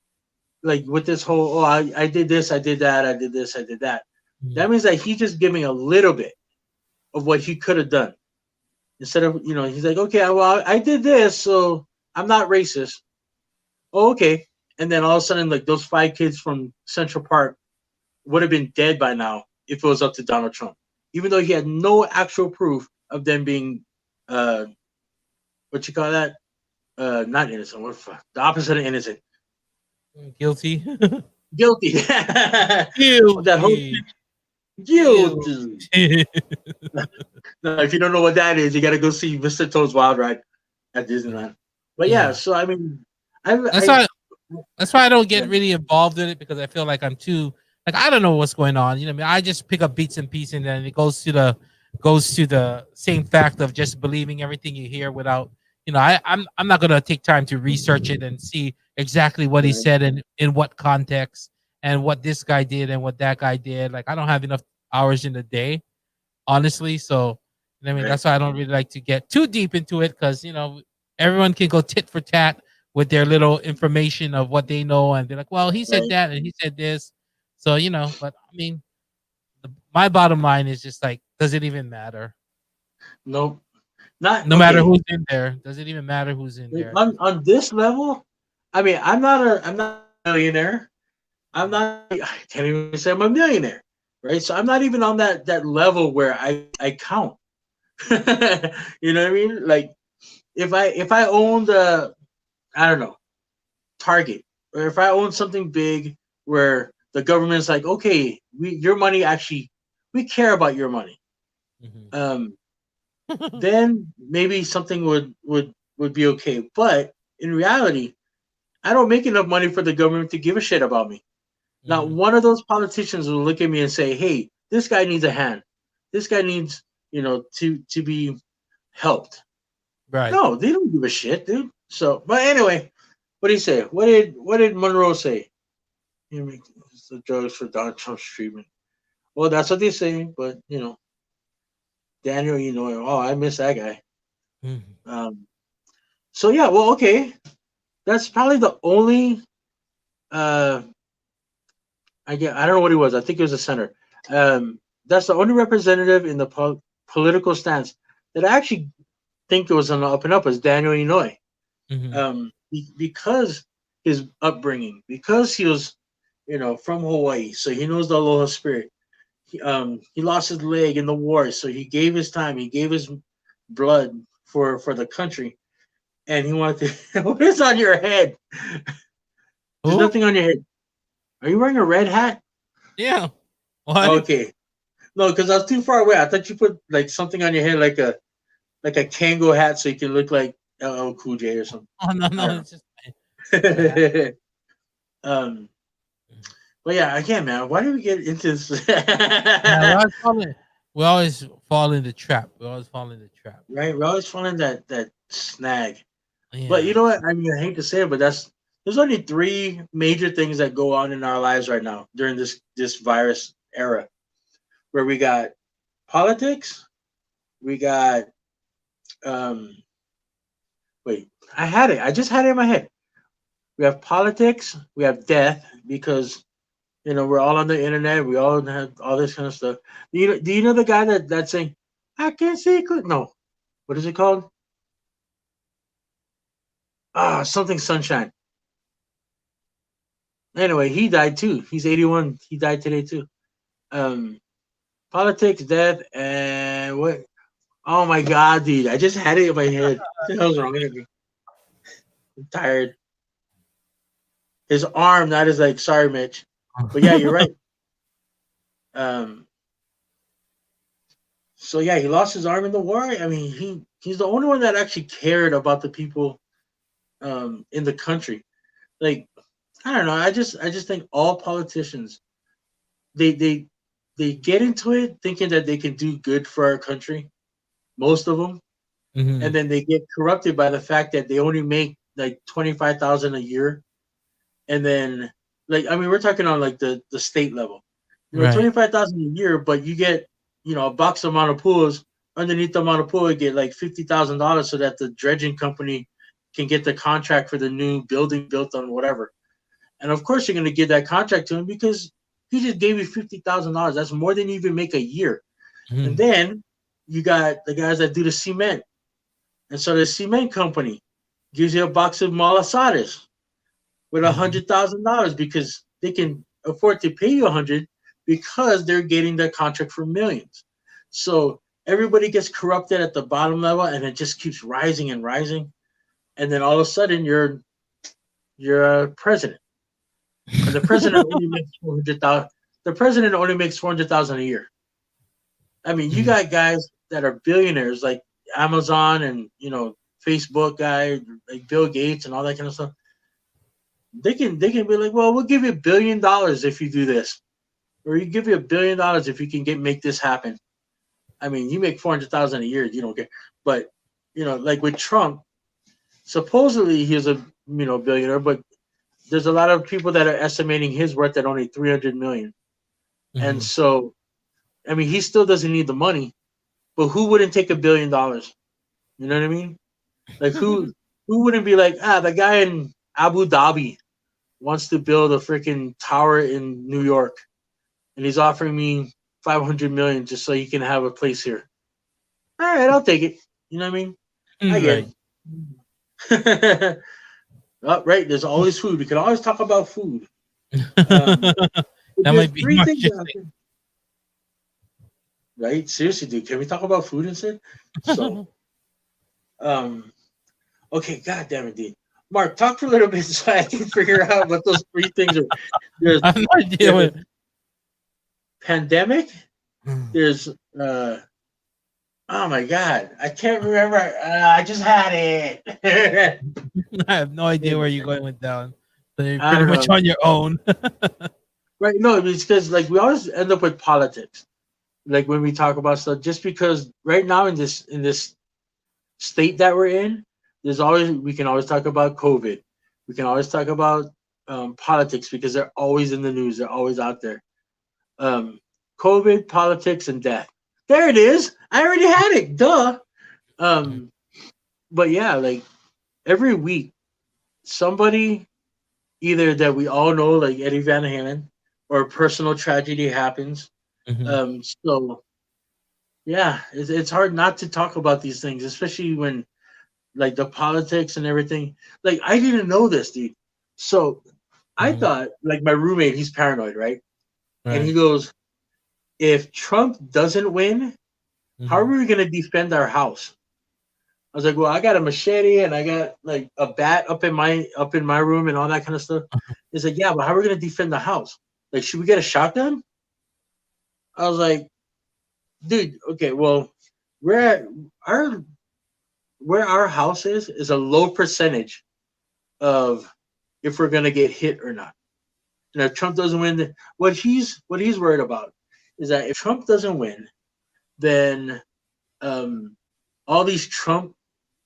with this whole, I did this, I did that, I did this, I did that. Mhm. That means that he's just giving a little bit of what he could have done. Instead of, he's like, okay, well, I did this, so I'm not racist. Oh, okay. And then all of a sudden, like those five kids from Central Park would have been dead by now if it was up to Donald Trump, even though he had no actual proof of them being, uh, what you call that? Not innocent. What the opposite of innocent? Guilty. Guilty. That whole Guilty. guilty. Guilty. No, if you don't know what that is, you got to go see Mr. Toad's Wild Ride at Disneyland. But yeah, Yeah. so I mean, That's why I don't yeah, get really involved in it because I feel like I'm too like I don't know what's going on. You know, what I mean, I just pick up beats and pieces, and then it goes to the same fact of just believing everything you hear without I'm not gonna take time to research it and see exactly what he right, said and in what context and what this guy did and what that guy did. Like I don't have enough hours in the day, honestly. So I mean right, that's why I don't really like to get too deep into it because everyone can go tit for tat with their little information of what they know and they're like, well, he said right. that and he said this. So but I mean, my bottom line is just like, does it even matter? Nope, not No matter okay. who's in there, does it even matter who's in Like, there? on this level, I mean, I'm not a millionaire. I'm not. I can't even say I'm a millionaire, right? So I'm not even on that level where I count. You know what I mean? Like if I owned I don't know, Target, or if I own something big where the government's like, okay, your money actually, we care about your money. Mhm. Um, then maybe something would be okay. But in reality, I don't make enough money for the government to give a shit about me. Not Mhm. one of those politicians will look at me and say, "Hey, this guy needs a hand. This guy needs, to be helped." Right. No, they don't give a shit, dude. So, but anyway, what did he say? What did Monroe say? You make the drugs for Donald Trump's treatment. Well, that's what they say, but Daniel, oh, I miss that guy. Mhm. Um, so yeah, well, okay, that's probably the only. Uh, I don't know what he was. I think he was a senator. That's the only representative in the political stance that I actually think it was on the up and up was Daniel Inouye. Mhm. Because his upbringing, because he was, from Hawaii, so he knows the Aloha spirit. He lost his leg in the war, so he gave his time, he gave his blood for the country, and he wanted to. What is on your head? There's Who? nothing on your head. Are you wearing a red hat? Yeah. What? Okay, no, because I was too far away. I thought you put like something on your head, like a Kango hat, so you can look like LL Cool J or something. Oh no, I no, don't it's just my hat. know. um, but yeah, again, man, why did we get into this? Yeah, we always fall in the trap. We always fall in the trap. Right, we're always finding that snag. But you Yeah. know what? I mean, I hate to say it, but there's only three major things that go on in our lives right now during this virus era, where we got politics, we got um. Wait, I had it. I just had it in my head. We have politics, we have death because we're all on the internet. We all have all this kind of stuff. Do you know the guy that's saying, "I can't see clear"? No, what is it called? Something sunshine. Anyway, he died too. He's 81. He died today too. Um, politics, death, and what? Oh my god, dude! I just had it in my head. What the hell's wrong with me? I'm tired. His arm, not his like. Sorry, Mitch, but yeah, you're right. Um, so yeah, he lost his arm in the war. I mean, he's the only one that actually cared about the people in the country. Like I don't know. I just think all politicians they they they get into it thinking that they can do good for our country. Most of them, and Mhm. then they get corrupted by the fact that they only make like 25,000 a year, and then like I mean we're talking on like the state level, Right. 25,000 a year, but you get a box of Monopools. Underneath the Monopool, you get like $50,000 so that the dredging company can get the contract for the new building built on whatever. And of course, you're going to give that contract to him because he just gave you $50,000. That's more than you even make a year. And Mhm. then you got the guys that do the cement. And so the cement company gives you a box of malasades with Mhm. $100,000 because they can afford to pay you 100 because they're getting the contract for millions. So everybody gets corrupted at the bottom level, and it just keeps rising and rising. And then all of a sudden, you're a president. and the president only makes 400,000. The president only makes 400,000 a year. I mean, you Mhm, got guys that are billionaires like Amazon and Facebook guy like Bill Gates and all that kind of stuff. They can be like, well, we'll give you $1 billion if you do this, or you give you $1 billion if you can make this happen. I mean, you make 400,000 a year, you don't get. But like with Trump, supposedly he's a billionaire, but there's a lot of people that are estimating his worth at only 300 million. And mhm. so, I mean, he still doesn't need the money, but who wouldn't take $1 billion? You know what I mean? Like who wouldn't be like, the guy in Abu Dhabi wants to build a freaking tower in New York, and he's offering me 500 million just so he can have a place here. All right, I'll take it. You know what I mean? I get Right. it. Oh, right. There's always food. We can always talk about food. Um, That there's might be three more things out interesting. there, right? Seriously, dude. Can we talk about food instead? So, um, okay. God damn it, dude. Mark, talk for a little bit so I can figure out what those three things are. There's I have no idea there's what. pandemic. There's oh my god, I can't remember. I just had it. I have no idea where you're going with that one. So you're I pretty don't much know. on your own. Right? No, it's because like we always end up with politics. Like when we talk about stuff, just because right now in this state that we're in, we can always talk about COVID. We can always talk about politics because they're always in the news. They're always out there. Um, COVID, politics, and death. There it is. I already had it. Duh. Um, but yeah, like every week, somebody either that we all know, like Eddie Van Halen, or a personal tragedy happens. Mhm, So yeah, it's hard not to talk about these things, especially when like the politics and everything. Like I didn't know this, dude. So I mhm. thought like my roommate, he's paranoid, right? And he Right. goes, if Trump doesn't win, how are Mhm. we gonna defend our house? I was like, well, I got a machete and I got like a bat up in my room and all that kind of stuff. He's like, yeah, but how are we gonna defend the house? Like, should we get a shotgun? I was like, dude, okay, well, we're at our where our house is a low percentage of if we're gonna get hit or not. And if Trump doesn't win, what he's worried about is that if Trump doesn't win, then um, all these Trump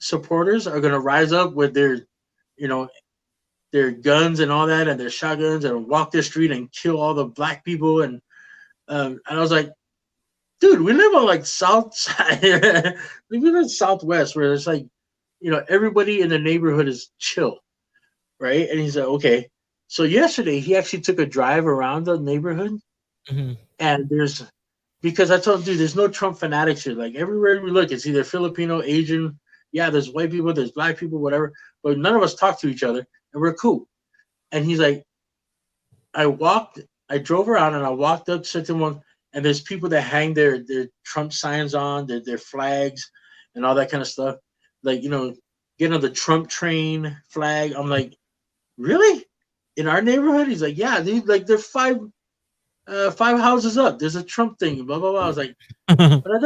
supporters are gonna rise up with you know, their guns and all that, and their shotguns, and walk the street and kill all the black people. And I was like, dude, we live on like south side, we live in southwest where it's like, everybody in the neighborhood is chill, right? And he's like, okay. So yesterday he actually took a drive around the neighborhood, Mhm. and because I told him, dude, there's no Trump fanatics here. Like everywhere we look, it's either Filipino, Asian. Yeah, there's white people, there's black people, whatever. But none of us talk to each other, and we're cool. And he's like, I walked, I drove around, and I walked up to certain ones, and there's people that hang their Trump signs on, their flags, and all that kind of stuff. Like get on the Trump train flag. I'm like, really? In our neighborhood? He's like, yeah, dude. Like they're five houses up. There's a Trump thing. Blah blah blah. I was like, but that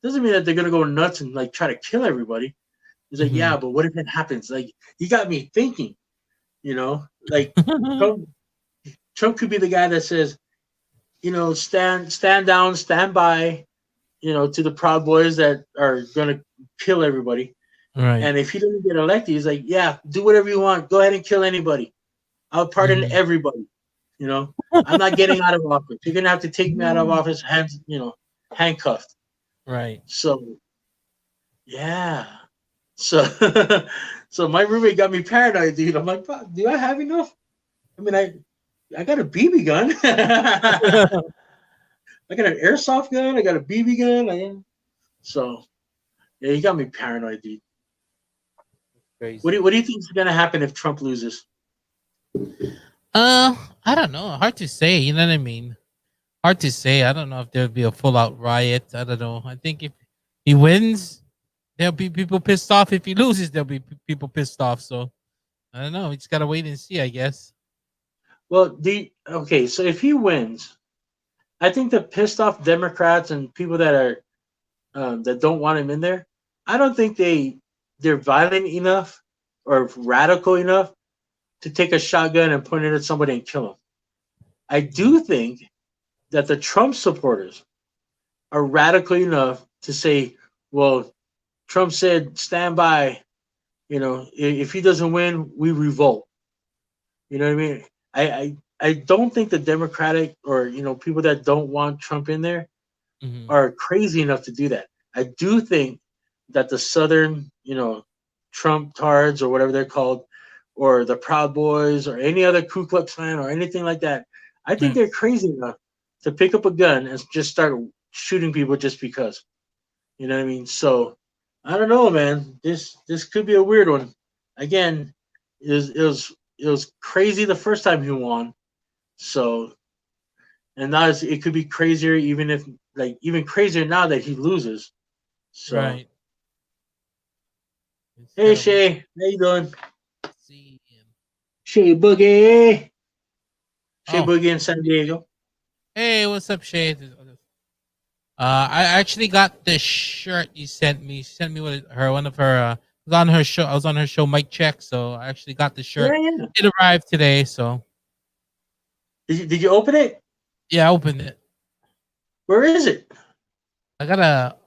doesn't mean that they're gonna go nuts and like try to kill everybody. He's like, yeah, Mhm. but what if it happens? Like he got me thinking. Like Trump, Trump could be the guy that says, stand down, stand by, to the Proud Boys that are gonna kill everybody. Right. And if he doesn't get elected, he's like, yeah, do whatever you want. Go ahead and kill anybody. I'll pardon Mhm. everybody. You know, I'm not getting out of office. You're gonna have to take me out of office, handcuffed. Right. So yeah. So so my roommate got me paranoid, dude. I'm like, "Fuck, do I have enough? I mean, I got a BB gun. I got an airsoft gun. I got a BB gun. So yeah, he got me paranoid, dude. Crazy. What do you think is gonna happen if Trump loses? I don't know. Hard to say. You know what I mean? Hard to say. I don't know if there'll be a full out riot. I don't know. I think if he wins, there'll be people pissed off. If he loses, there'll be people pissed off. So I don't know. We just gotta wait and see. I guess. Well, okay, so if he wins, I think the pissed off Democrats and people that are that don't want him in there, I don't think they're violent enough or radical enough to take a shotgun and point it at somebody and kill him. I Mhm. do think that the Trump supporters are radical enough to say, well, Trump said stand by. If he doesn't win, we revolt. You know what I mean? I don't think the Democratic or people that don't want Trump in there Mhm. are crazy enough to do that. I do think that the Southern, Trump tards or whatever they're called, or the Proud Boys or any other Ku Klux Klan or anything like that, I think Right. they're crazy enough to pick up a gun and just start shooting people just because. You know what I mean? So I don't know, man. This could be a weird one. Again, it was crazy the first time he won. So and now it could be crazier even if even crazier now that he loses. So Right. hey Instead of wait, Shay, how you doing? see him. Shay Boogie. Shay Oh, Boogie in San Diego. hey, what's up, Shade? I actually got this shirt you sent me. She sent me one of her. Was on her show. I was on her show, Mike Check. So I actually got the Yeah, shirt. yeah. It arrived today. So Did you open it? yeah, I opened it. Where is it? I gotta.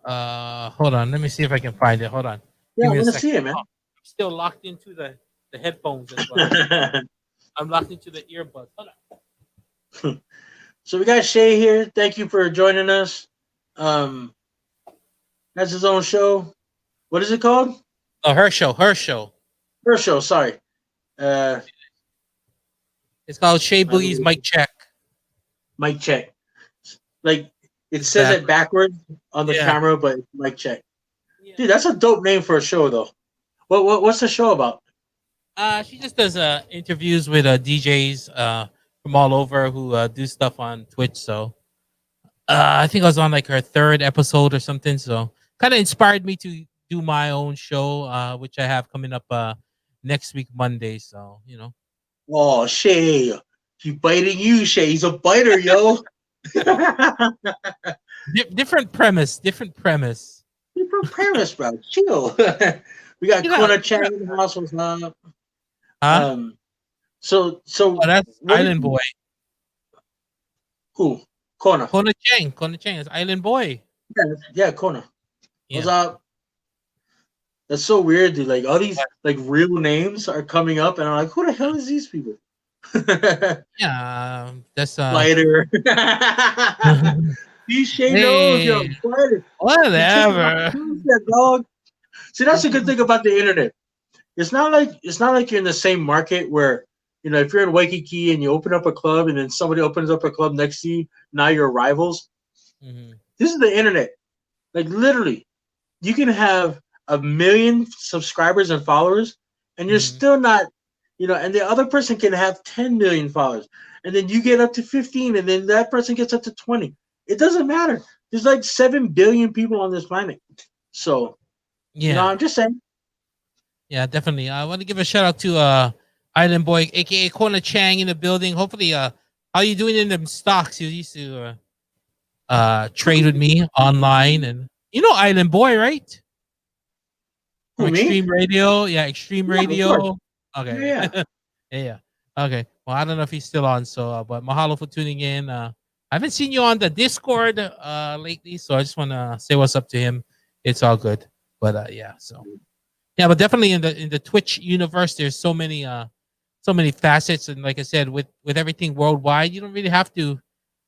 Hold on. Let me see if I can find it. Hold on. Yeah, Give I me a want to second. see it, Oh, man. I'm still locked into the headphones. That's why I'm locked into the earbuds. Hold on. So we got Shay here. Thank you for joining us. Um, has his own show. What is it called? Oh, her show. Her show. Her show. Sorry. Uh, It's called Shea my Boogie's Mike Check. mic check. Like it It's says back. it backwards on the Yeah. camera, but it's mic check. Yeah. Dude, that's a dope name for a show, though. What's the show about? She just does interviews with DJs from all over who do stuff on Twitch. So I think I was on like her third episode or something. So kind of inspired me to do my own show, which I have coming up next week Monday. So Oh, Shay, he biting you, Shay. He's a biter, yo. different premise, different premise. You're from Paris, bro. Chill. We got Check it out. Kona Check it Chang out. in the house. What's up? Huh? Um, so Oh, that's what did Island Boy. who? Kona. Kona Chang. Kona Chang is Island Boy. Yeah, Kona. What's Yeah. up? That's so weird, dude. Like all these like real names are coming up, and I'm like, who the hell is these people? Yeah. That's Spider. Shay knows, yo. hey, Spider. He kicking my whatever. concept, dog. See, that's the good thing about the internet. It's not like you're in the same market where if you're in Waikiki and you open up a club and then somebody opens up a club next to you, now you're rivals. Mhm. This is the internet. Like literally, you can have a million subscribers and followers, and you're Mhm. still not, and the other person can have 10 million followers, and then you get up to 15, and then that person gets up to 20. It doesn't matter. There's like 7 billion people on this planet. So, Yeah. I'm just saying. Yeah, definitely. I want to give a shout out to Island Boy, aka Kona Chang in the building. Hopefully how you doing in them stocks? You used to trade with me online and Island Boy, right? From Who, me? Extreme Radio. Yeah, Extreme Yeah, of course. Radio. Yeah, Okay. yeah. Yeah. Okay. Well, I don't know if he's still on, so but mahalo for tuning in. I haven't seen you on the Discord lately, so I just want to say what's up to him. It's all good. But yeah, so yeah, but definitely in the Twitch universe, there's so many facets, and like I said, with everything worldwide, you don't really have to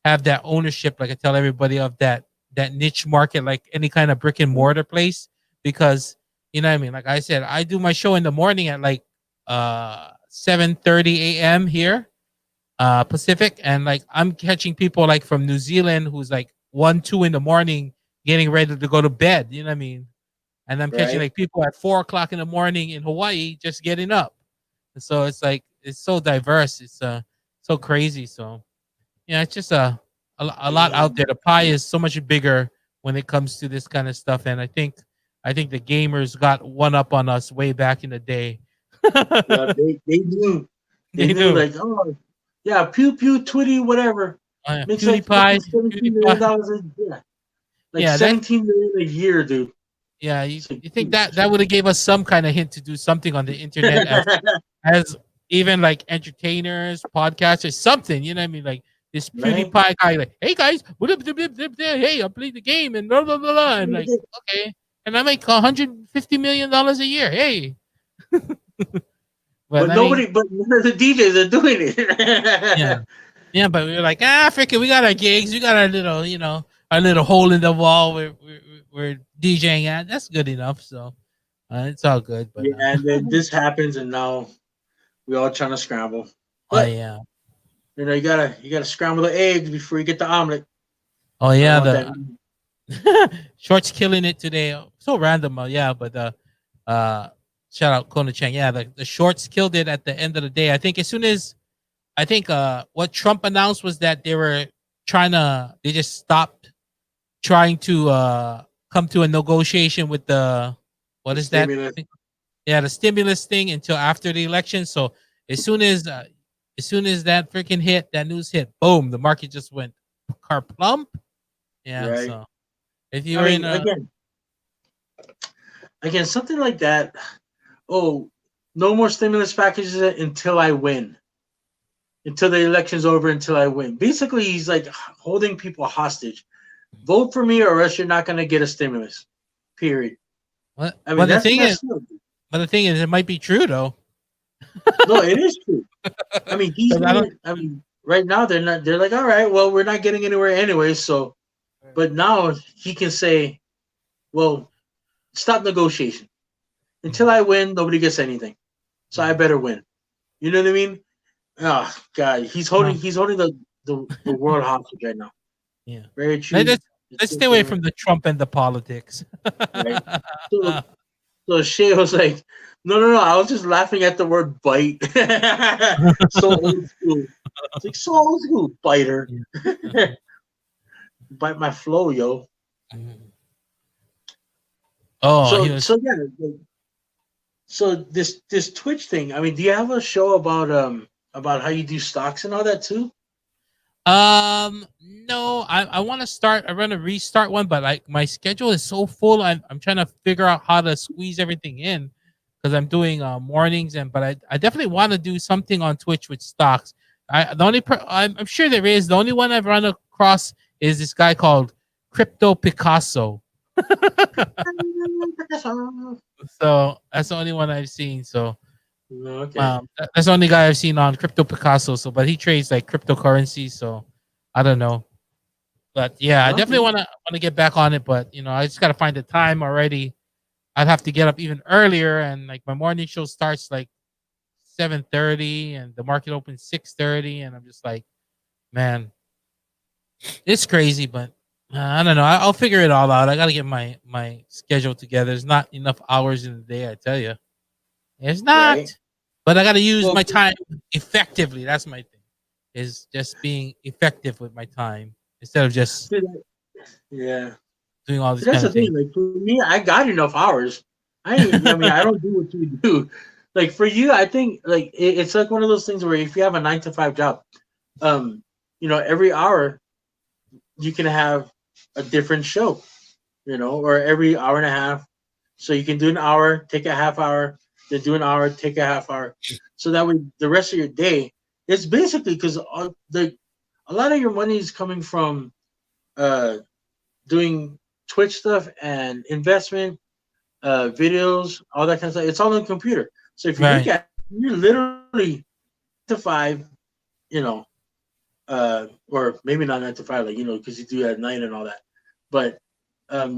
have that ownership. Like I tell everybody of that niche market, like any kind of brick and mortar place, because you know what I mean. Like I said, I do my show in the morning at like 7:30 a.m. here, Pacific, and like I'm catching people like from New Zealand who's like 1, 2 in the morning, getting ready to go to bed. You know what I mean? And I'm catching Right. like people at 4 o'clock in the morning in Hawaii just getting up. And so it's like it's so diverse. It's so crazy. So yeah, it's just a lot out there. The pie is so much bigger when it comes to this kind of stuff. And I think the gamers got one up on us way back in the day. Yeah, they knew. They They knew do. like, oh, Yeah, pew pew twitty whatever makes like fucking PewDiePie. $17 million a yeah, like Yeah, that 17 million a year, dude. yeah. It's like, You think that Jesus. that would have gave us some kind of hint to do something on the internet as even like entertainers, podcasters, something. You know what I mean? Like this Right? PewDiePie guy, like, hey guys, hey, I played the game and blah blah blah blah, and like, okay, and I make $150 million a year. Hey, but But I mean, nobody, but none of the DJs are doing yeah, it. yeah, but we were like, freaking, we got our gigs, we got our little, our little hole in the wall we're DJing at. That's good enough. So it's all good. But Yeah, and then this happens, and now we all trying to scramble. oh But yeah, you gotta scramble the eggs before you get the omelet. oh I don't yeah, know what that the means. Short's killing it today. So random, yeah. But uh, shout out Kona Chang. Yeah, the Shorts killed it at the end of the day. I think as soon as I think what Trump announced was that they just stopped trying to come to a negotiation with the what The is that? stimulus, Yeah, the stimulus thing until after the election. So as soon as uh, as soon as that freaking hit, that news hit, boom, the market just went car plump. Yeah, right? so if you I were in mean, a again, something like that. Oh, no more stimulus packages until I win. Until the election's over, until I win. Basically, he's like holding people hostage. Vote for me, or else you're not gonna get a stimulus. Period. what? I mean, that's But the thing is, it might be true though. no, it is true. I mean, he's 'Cause I don't. gonna. I mean, right now they're not. They're like, all right, well, we're not getting anywhere anyway. So, but now he can say, well, stop negotiation until I win. Nobody gets anything, so I better win. You know what I mean? Oh God, Uh, he's holding the world hostage right now. yeah. Very Let- true. Let's let's stay away from the Trump and the politics. Right. So so Shay was like, no, no, no. I was just laughing at the word bite. So old school. It's like so old school, biter. Bite my flow, yo. Oh, he So was. so yeah. So this Twitch thing. I mean, do you have a show about how you do stocks and all that too? No, I want to start. I want to restart one, but like my schedule is so full. I'm trying to figure out how to squeeze everything in because I'm doing mornings but I definitely want to do something on Twitch with stocks. I'm sure there is. The only one I've run across is this guy called Crypto Picasso. So that's the only one I've seen. So Okay. that's the only guy I've seen on Crypto Picasso. So, but he trades like cryptocurrency. So I don't know. But yeah, I definitely Okay. want to get back on it. But I just gotta find the time already. I'd have to get up even earlier, and like my morning show starts like 7:30, and the market opens 6:30, and I'm just like, man, it's crazy. But I don't know. I'll figure it all out. I gotta get my schedule together. There's not enough hours in the day. I tell you, it's not. Right. But I gotta use Well, my time effectively. That's my thing. Is just being effective with my time instead of just yeah. doing all See, these that's kind the of things. thing. Like for me, I got enough hours. I mean, I don't do what you do. Like for you, I think like it's like one of those things where if you have a 9 to 5 job, um, every hour you can have a different show, or every hour and a half. So you can do an hour, take a half hour, then do an hour, take a half hour. So that way, the rest of your day, it's basically because a lot of your money is coming from uh doing Twitch stuff and investment, videos, all that kind of stuff. It's all on the computer. So if you look Right. at it, you're literally 9 to 5, you know, or maybe not 9 to 5, like because you do at night and all that. But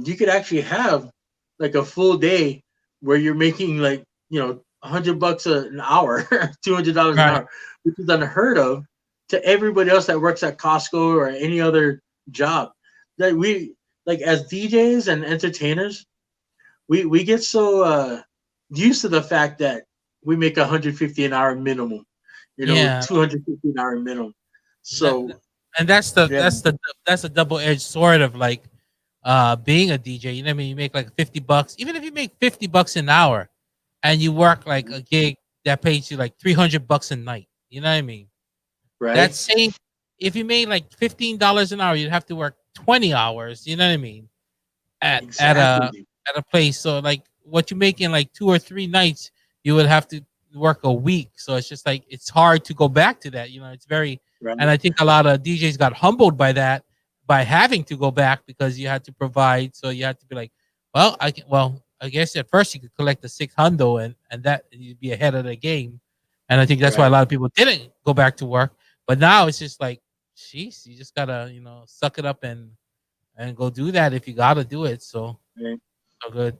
you could actually have like a full day where you're making like $100 an hour, $200 an Right. hour, which is unheard of to everybody else that works at Costco or any other job. That we like as DJs and entertainers, we get so used to the fact that we make 150 an hour minimum, Yeah. 250 an hour minimum. That, So and that's the yeah, that's a double edged sword of like being a DJ. You know what I mean? You make like $50, even if you make $50 an hour, and you work like a gig that pays you like $300 a night. You know what I mean? right? That same, if you made like $15 an hour, you'd have to work 20 hours. You know what I mean? At at Exactly, a dude. at a place. So like what you make in like 2 or 3 nights, you would have to work a week. So it's just like it's hard to go back to that. It's very, and Right, I think a lot of DJs got humbled by that, by having to go back because you had to provide. So you had to be like, I guess at first you could collect the 600 and that you'd be ahead of the game. And I think that's why a right, lot of people didn't go back to work. But now it's just like, jeez, you just gotta suck it up and go do that if you gotta do it. right. So good.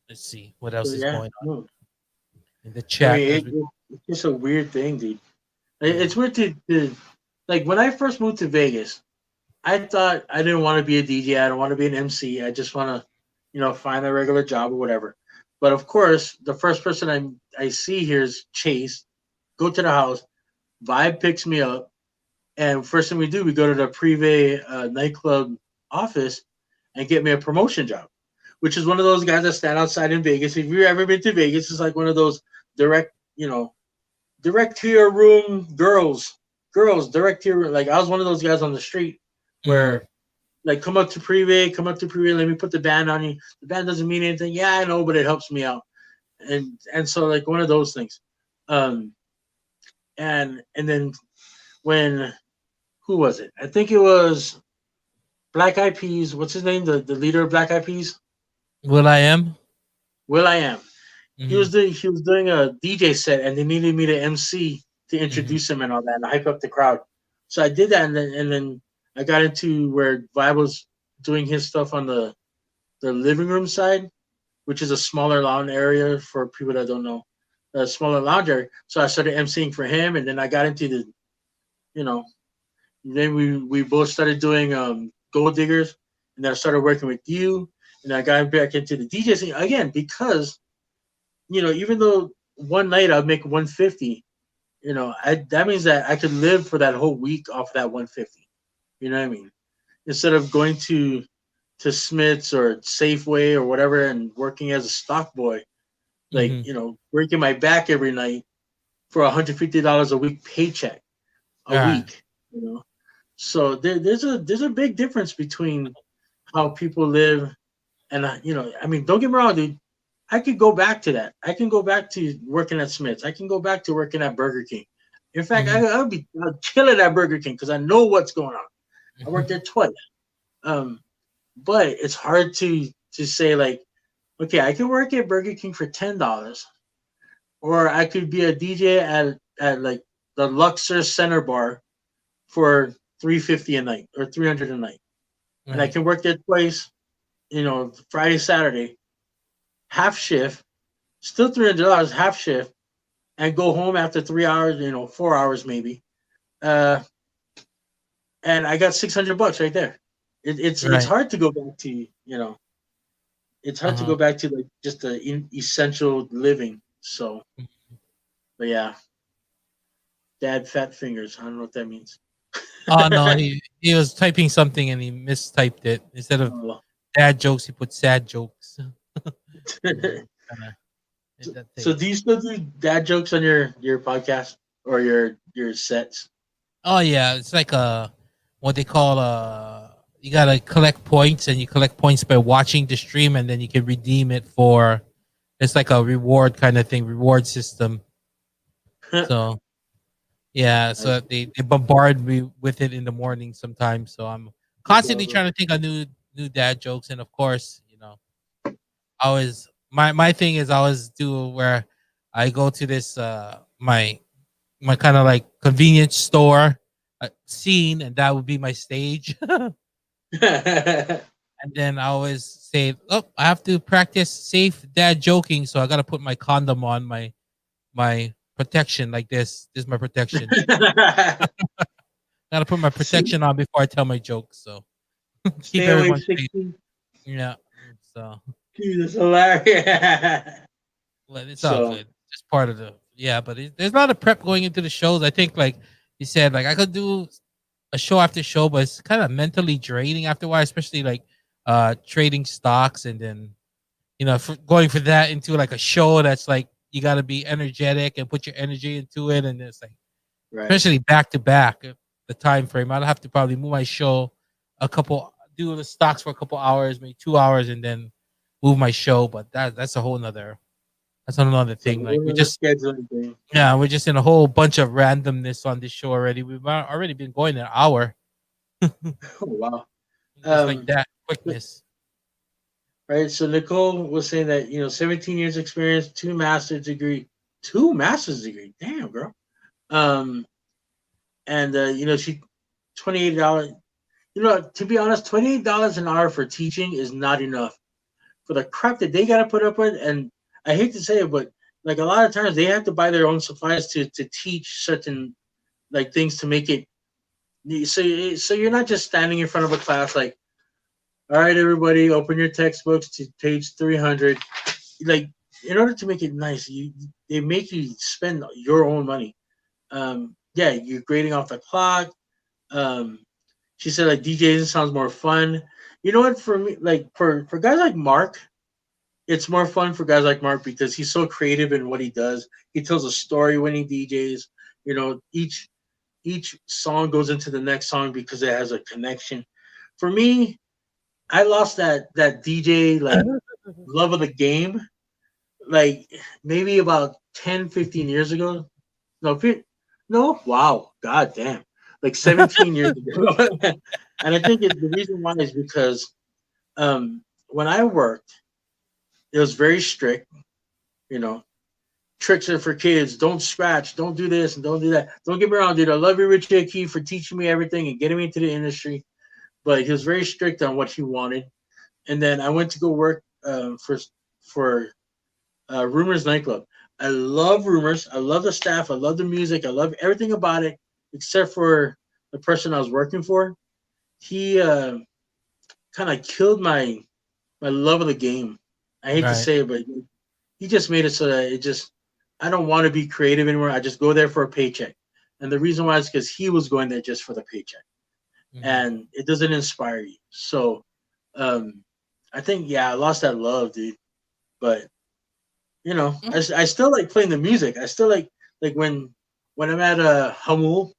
Let's see what So else is yeah, going on no. in the I chat mean, as we. it's just a weird thing, dude. Mm, It's weird to like when I first moved to Vegas. I thought I didn't want to be a DJ. I don't want to be an MC. I just want to, find a regular job or whatever. But of course, the first person I see here is Chase. Go to the house. Vibe picks me up, and first thing we do, we go to the Privé nightclub office and get me a promotion job, which is one of those guys that stand outside in Vegas. If you've ever been to Vegas, it's like one of those direct, direct to your room girls direct to your room. Like I was one of those guys on the street mm, where like come up to Privé, let me put the band on you. The band doesn't mean anything. Yeah, I know, but it helps me out. And so like one of those things. Um and then when who was it? I think it was Black Eyed Peas. What's his name? The leader of Black Eyed Peas? Will I am. Will I am. Mm-hmm, He was doing a DJ set and they needed me to MC to mm-hmm, introduce him and all that and hype up the crowd. So I did that and then I got into where Vibe was doing his stuff on the living room side, which is a smaller lounge area for people that don't know. A smaller lounge area. So I started emceeing for him and then I got into the you know, then we both started doing Gold Diggers and then I started working with you and I got back into the DJ scene again because even though one night I'd make 150, that means that I could live for that whole week off that 150. You know what I mean? Instead of going to Smith's or Safeway or whatever and working as a stock boy, like mm-hmm. breaking my back every night for $150 a week paycheck a Ah, week. You know, so there's a big difference between how people live and I mean, don't get me wrong, dude. I could go back to that. I can go back to working at Smith's. I can go back to working at Burger King. In fact, mm-hmm, I'll kill it at Burger King because I know what's going on. I worked there twice. Um, but it's hard to say like, okay, I could work at Burger King for $10, or I could be a DJ at like the Luxor Center Bar for 350 a night or 300 a night, and I right, can work there twice. Friday, Saturday, half shift, still $300 half shift, and go home after 3 hours, 4 hours maybe, uh, and I got $600 right there. It's right. hard to go back to it's hard to Uh-huh. go back to like just the essential living. So, but yeah, dad fat fingers. I don't know what that means. Oh no, he was typing something and he mistyped it. Instead of Oh. dad jokes, he put sad jokes. Yeah, kind of did that So thing. do you still do dad jokes on your podcast or your sets? Oh yeah, it's like what they call you gotta collect points, and you collect points by watching the stream, and then you can redeem it for. It's like a reward kind of thing, reward system. So yeah, so That's they bombard me with it in the morning sometimes. So I'm constantly bro. trying to think of new dad jokes, and of course, I always my thing is I always do where I go to this my kind of like convenience store scene, and that would be my stage. And then I always say, "Oh, I have to practice safe dad joking, so I got to put my condom on my protection like this. This is my protection. Got to put my protection on before I tell my jokes, so keep Stay awake everyone safe." 16. Yeah. So, Dude, that's hilarious. but it's all So good. Just part of the yeah. But there's a lot of prep going into the shows. I think, like you said, like I could do a show after show, but it's kind of mentally draining after a while, especially like trading stocks, and then going for that into like a show that's like you got to be energetic and put your energy into it, and it's like Right. especially back to back. The time frame, I'll have to probably move my show do the stocks for a couple hours, maybe 2 hours, and then move my show. But that's another So thing. Like we're on a scheduling thing. we're just in a whole bunch of randomness on this show already. We've already been going an hour, Oh, wow. just like Um, that quickness. right. So Nicole was saying that 17 years experience, two master's degree. Damn, girl. Um, and she $28. To be honest, $28 an hour for teaching is not enough for the crap that they got to put up with. And I hate to say it, but like a lot of times they have to buy their own supplies to teach certain like things to make it. So you're not just standing in front of a class like, all right, everybody, open your textbooks to page 300. Like, in order to make it nice, they make you spend your own money. Yeah, you're grading off the clock. Um, she said like DJing sounds more fun. You know what? For me, like for guys like Mark, it's more fun for guys like Mark because he's so creative in what he does. He tells a story when he DJs. Each song goes into the next song because it has a connection. For me, I lost that DJ like love of the game like maybe about 10, 15 years ago. No, no, wow, god damn, like 17 years ago. And I think the reason why is because when I worked, it was very strict. You know, tricks are for kids. Don't scratch. Don't do this and don't do that. Don't get me wrong, dude. I love you, Richie Key, for teaching me everything and getting me into the industry. But he was very strict on what he wanted. And then I went to go work for Rumors nightclub. I love Rumors. I love the staff. I love the music. I love everything about it, except for the person I was working for. He kind of killed my love of the game. I hate to Right. say it, but he just made it so that I don't want to be creative anymore. I just go there for a paycheck. And the reason why is because he was going there just for the paycheck. Mhm. And it doesn't inspire you. So um, I think, yeah, I lost that love, dude. But I still like playing the music. I still like when I'm at a Hamul,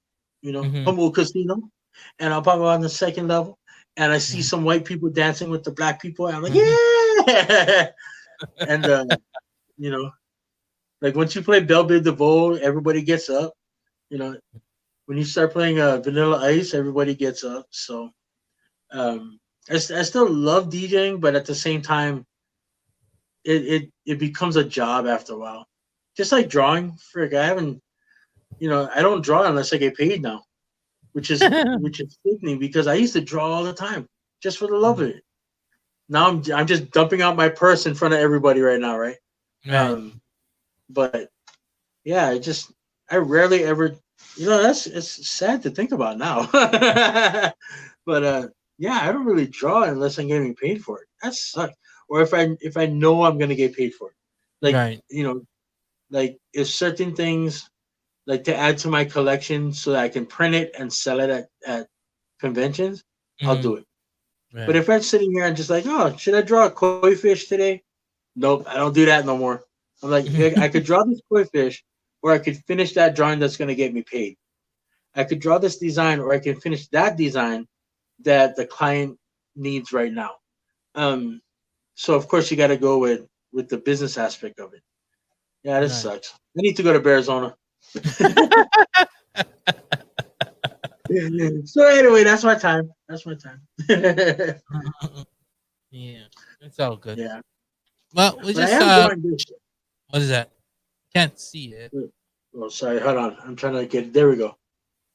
Mhm. Hamul Casino, and I'll pop on the second level, and I see Mhm. some white people dancing with the black people, and I'm like, Mhm. yeah. And you know, like once you play Belle Biv DeVoe, everybody gets up. You know, when you start playing Vanilla Ice, everybody gets up. So I still love DJing, but at the same time, it becomes a job after a while. Just like drawing, frick, I haven't, I don't draw unless I get paid now, which is sickening because I used to draw all the time just for the love of Mhm. it. Now I'm just dumping out my purse in front of everybody right now, right? Right. Um, but yeah, I rarely ever, that's it's sad to think about now. But yeah, I don't really draw unless I'm getting paid for it. That sucks. Or if I know I'm gonna get paid for it, like Right. like if certain things like to add to my collection so that I can print it and sell it at conventions, I'll Mhm. do it. But Right. if I'm sitting here and just like, oh, should I draw a koi fish today? Nope, I don't do that no more. I'm like, yeah, I could draw this koi fish, or I could finish that drawing that's gonna get me paid. I could draw this design, or I can finish that design that the client needs right now. Um, so of course you got to go with the business aspect of it. Yeah, this Right. sucks. I need to go to Arizona. So anyway, that's my time. That's my time. Yeah. It's all good. Yeah, Well, we but I just am drawing this. what is that? Can't see it. Oh, sorry. Hold on. I'm trying to get. There we go. I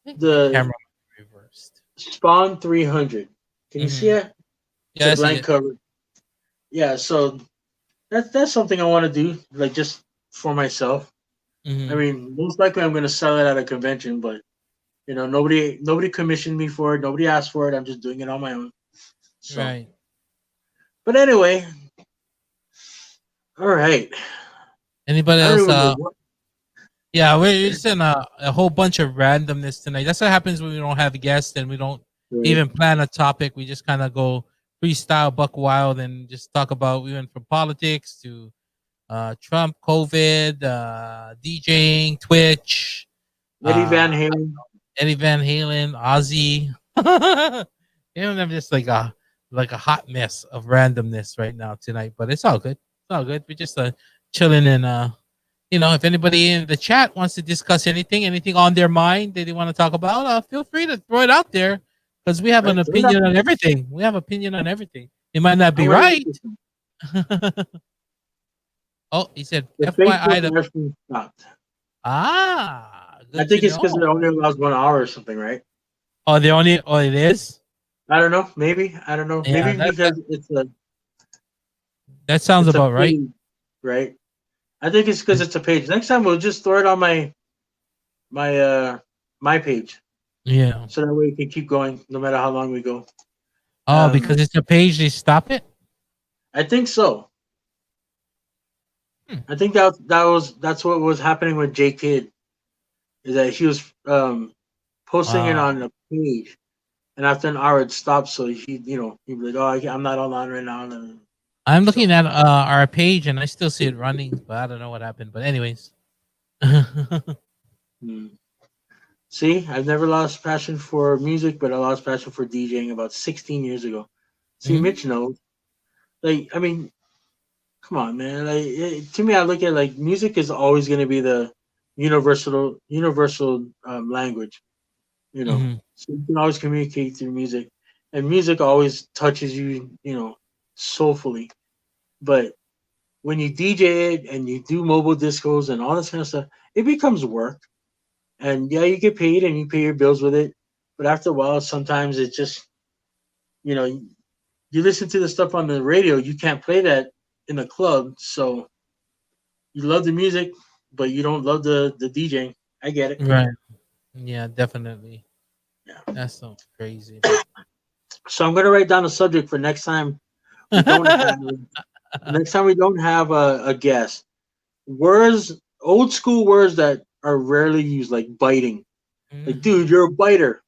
think my The camera reversed. Spawn 300. Can you see Mhm. it? It's Yeah, a I see blank it. cover. Yeah. So that's something I want to do, like just for myself. I Mhm. mean, most likely I'm going to sell it at a convention, but nobody commissioned me for it. Nobody asked for it. I'm just doing it on my own. So, Right. but anyway, all right. Anybody I don't else even know what. yeah, we're just in a whole bunch of randomness tonight. That's what happens when we don't have guests and we don't Right. even plan a topic. We just kind of go freestyle, buck wild, and just talk about. We went from politics to Trump, COVID, DJing, Twitch, Eddie uh, Van Halen. Eddie Van Halen, Ozzy. I'm just like a hot mess of randomness right now tonight, but it's all good. It's all good. We're just chilling and if anybody in the chat wants to discuss anything on their mind that they want to talk about, feel free to throw it out there because we have an Right? So we're not- opinion on everything. We have opinion on everything. It might not I be want to right. Oh, he said the FYI. Facebook live stream stopped. Good I to think it's because it know. only allows 1 hour or something, right? Oh, it is. I don't know. Maybe I don't know. Yeah, Maybe because that sounds it's a about right. page, right? I think it's because it's a page. Next time we'll just throw it on my my page, Yeah. so that way we can keep going no matter how long we go. Oh, because it's a page, they stop it. I think so. Hmm. I think that's what was happening with J Kid, is that he was posting it Uh, on a page, and after an hour it stopped. So he'd be like, "Oh, I'm not online right now." I'm So looking at our page and I still see it running, but I don't know what happened. But anyways, hmm. See, I've never lost passion for music, but I lost passion for DJing about 16 years ago. See, Mitch Mm, knows. Like, I mean, come on, man. To me, I look at like music is always going to be the universal language. mhm, So you can always communicate through music, and music always touches you, soulfully. But when you DJ it and you do mobile discos and all this kind of stuff, it becomes work. And yeah, you get paid and you pay your bills with it. But after a while, sometimes it just, you know, you listen to the stuff on the radio, you can't play that in a club. So you love the music, but you don't love the DJing. I get it. right. Yeah, definitely. Yeah. That's so crazy, but So I'm gonna write down a subject for we don't have next time we don't have a guest. Words, old school words that are rarely used, like biting. Like, dude, Mhm. you're a biter.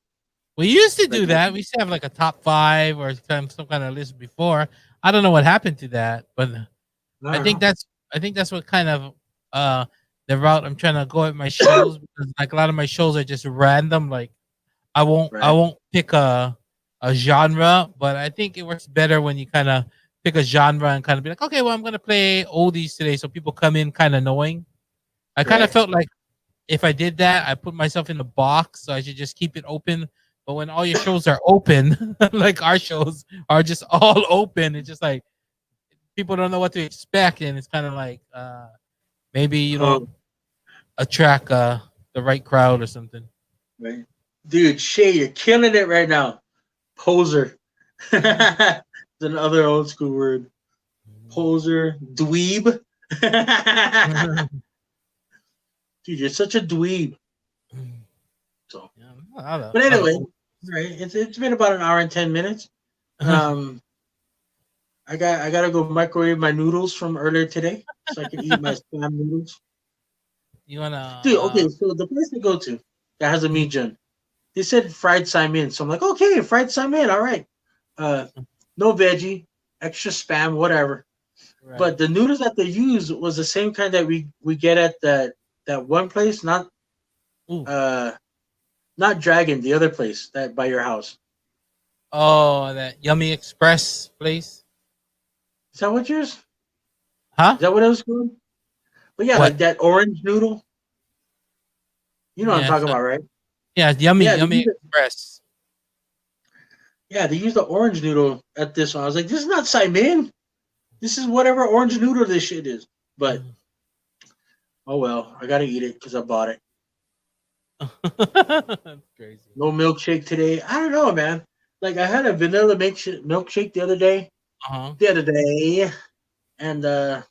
We used to Like, do that. We used to have like a top five or some kind of list before. I don't know what happened to that, but I I don't think know. that's I think that's what kind of uh the route I'm trying to go at my shows because like a lot of my shows are just random. Like I Right. won't pick a genre, but I think it works better when you kind of pick a genre and kind of be like, okay, well I'm gonna play oldies today, so people come in kind of knowing. I kind of Right. felt like if I did that, I put myself in a box, so I should just keep it open. But when all your shows are open, like our shows are just all open, it's just like people don't know what to expect, and it's kind of like maybe you don't Oh, attract the right crowd or something. right. Dude, Shay, you're killing it right now. Poser. It's another old school word. Poser. Dweeb. Dude, you're such a dweeb. So, Yeah, a but lot of anyway, old. right. It's been about an hour and 10 minutes. Um, I gotta go microwave my noodles from earlier today so I can eat my spam noodles. You wanna Dude, okay, so the place to go to that has a meat gen, they said fried salmon. So I'm like, okay, fried salmon, all right. Uh, no veggie, extra spam, whatever. right? But the noodles that they use was the same kind that we get at that one place, Ooh. uh not Dragon, the other place that by your house. Oh, that Yummy Express place, Is that what yours? huh? Is that what it was called? But yeah, What? like that orange noodle. You know what I'm Yeah, talking about, right? yeah, Yeah, Yummy Express. they use the orange noodle at this one. I was like, this is not Simon. This is whatever orange noodle this shit is. But Mm. oh well, I gotta eat it because I bought it. That's crazy. No milkshake today. I don't know, man. Like I had a vanilla milkshake Uh huh. the other day, and I'm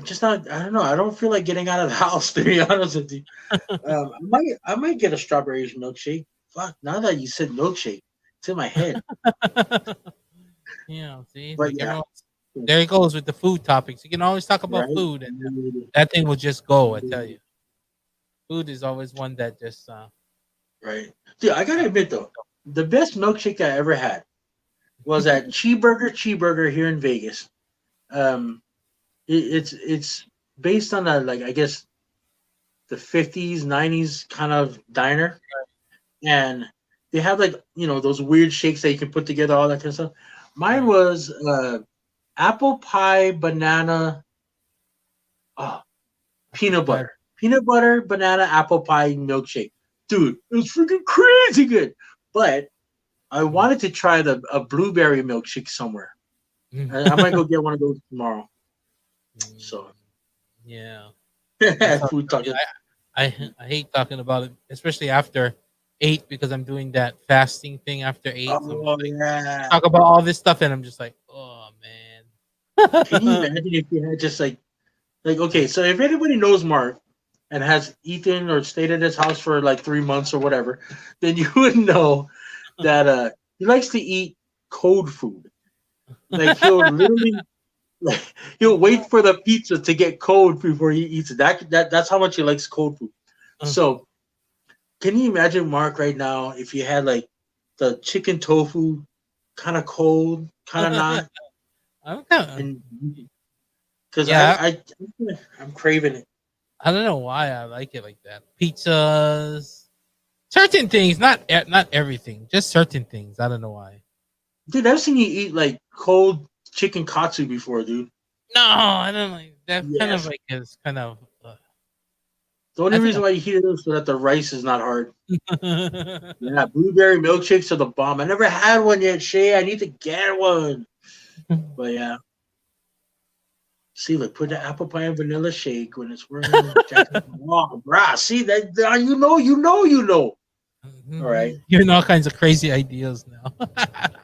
just not. I don't know. I don't feel like getting out of the house to be honest with you. I might get a strawberry milkshake. Fuck. Now that you said milkshake, it's in my head. Yeah, see, But like yeah, everyone. There it goes with the food topics. You can always talk about right. food, and that thing will just go. I tell you, food is always one that just. Right. Dude, I gotta admit though, the best milkshake I ever had was at Cheeseburger here in Vegas. Um, it's based on a like I guess the 50s, 90s kind of diner, and they have like those weird shakes that you can put together, all that kind of stuff. Mine Right. was apple pie, banana, oh, Apple pie. peanut butter, banana, apple pie milkshake. Dude, it was freaking crazy good. But I Mm, wanted to try a blueberry milkshake somewhere. I might go get one of those tomorrow. mm, So yeah. That sounds food yummy. talking. I hate talking about it, especially after 8 because I'm doing that fasting thing after 8. So I'm Oh just like yeah. talk about all this stuff and I'm just like, oh Can you man. imagine if you had just like okay, so if anybody knows Mark and has eaten or stayed at his house for like 3 months or whatever, then you would know that he likes to eat cold food. Like he'll literally like he'll wait for the pizza to get cold before he eats it. That's how much he likes cold food. So can you imagine Mark right now if you had like the chicken tofu kind of cold, kind of not, I'm kinda, and because yeah, I'm craving it. I don't know why I like it like that. Pizzas, certain things, not everything, just certain things. I don't know why. Dude, I've seen you eat like cold chicken katsu before, dude. No, I don't like that. Kind of Yes. like is kind of. The only I think reason why you heat it up so that the rice is not hard. I'm. Yeah, blueberry milkshakes are the bomb. I never had one yet, Shay. I need to get one. But yeah. See, look, put the apple pie and vanilla shake when it's working. Oh, brah. See that you know. All right. Giving all kinds of crazy ideas now.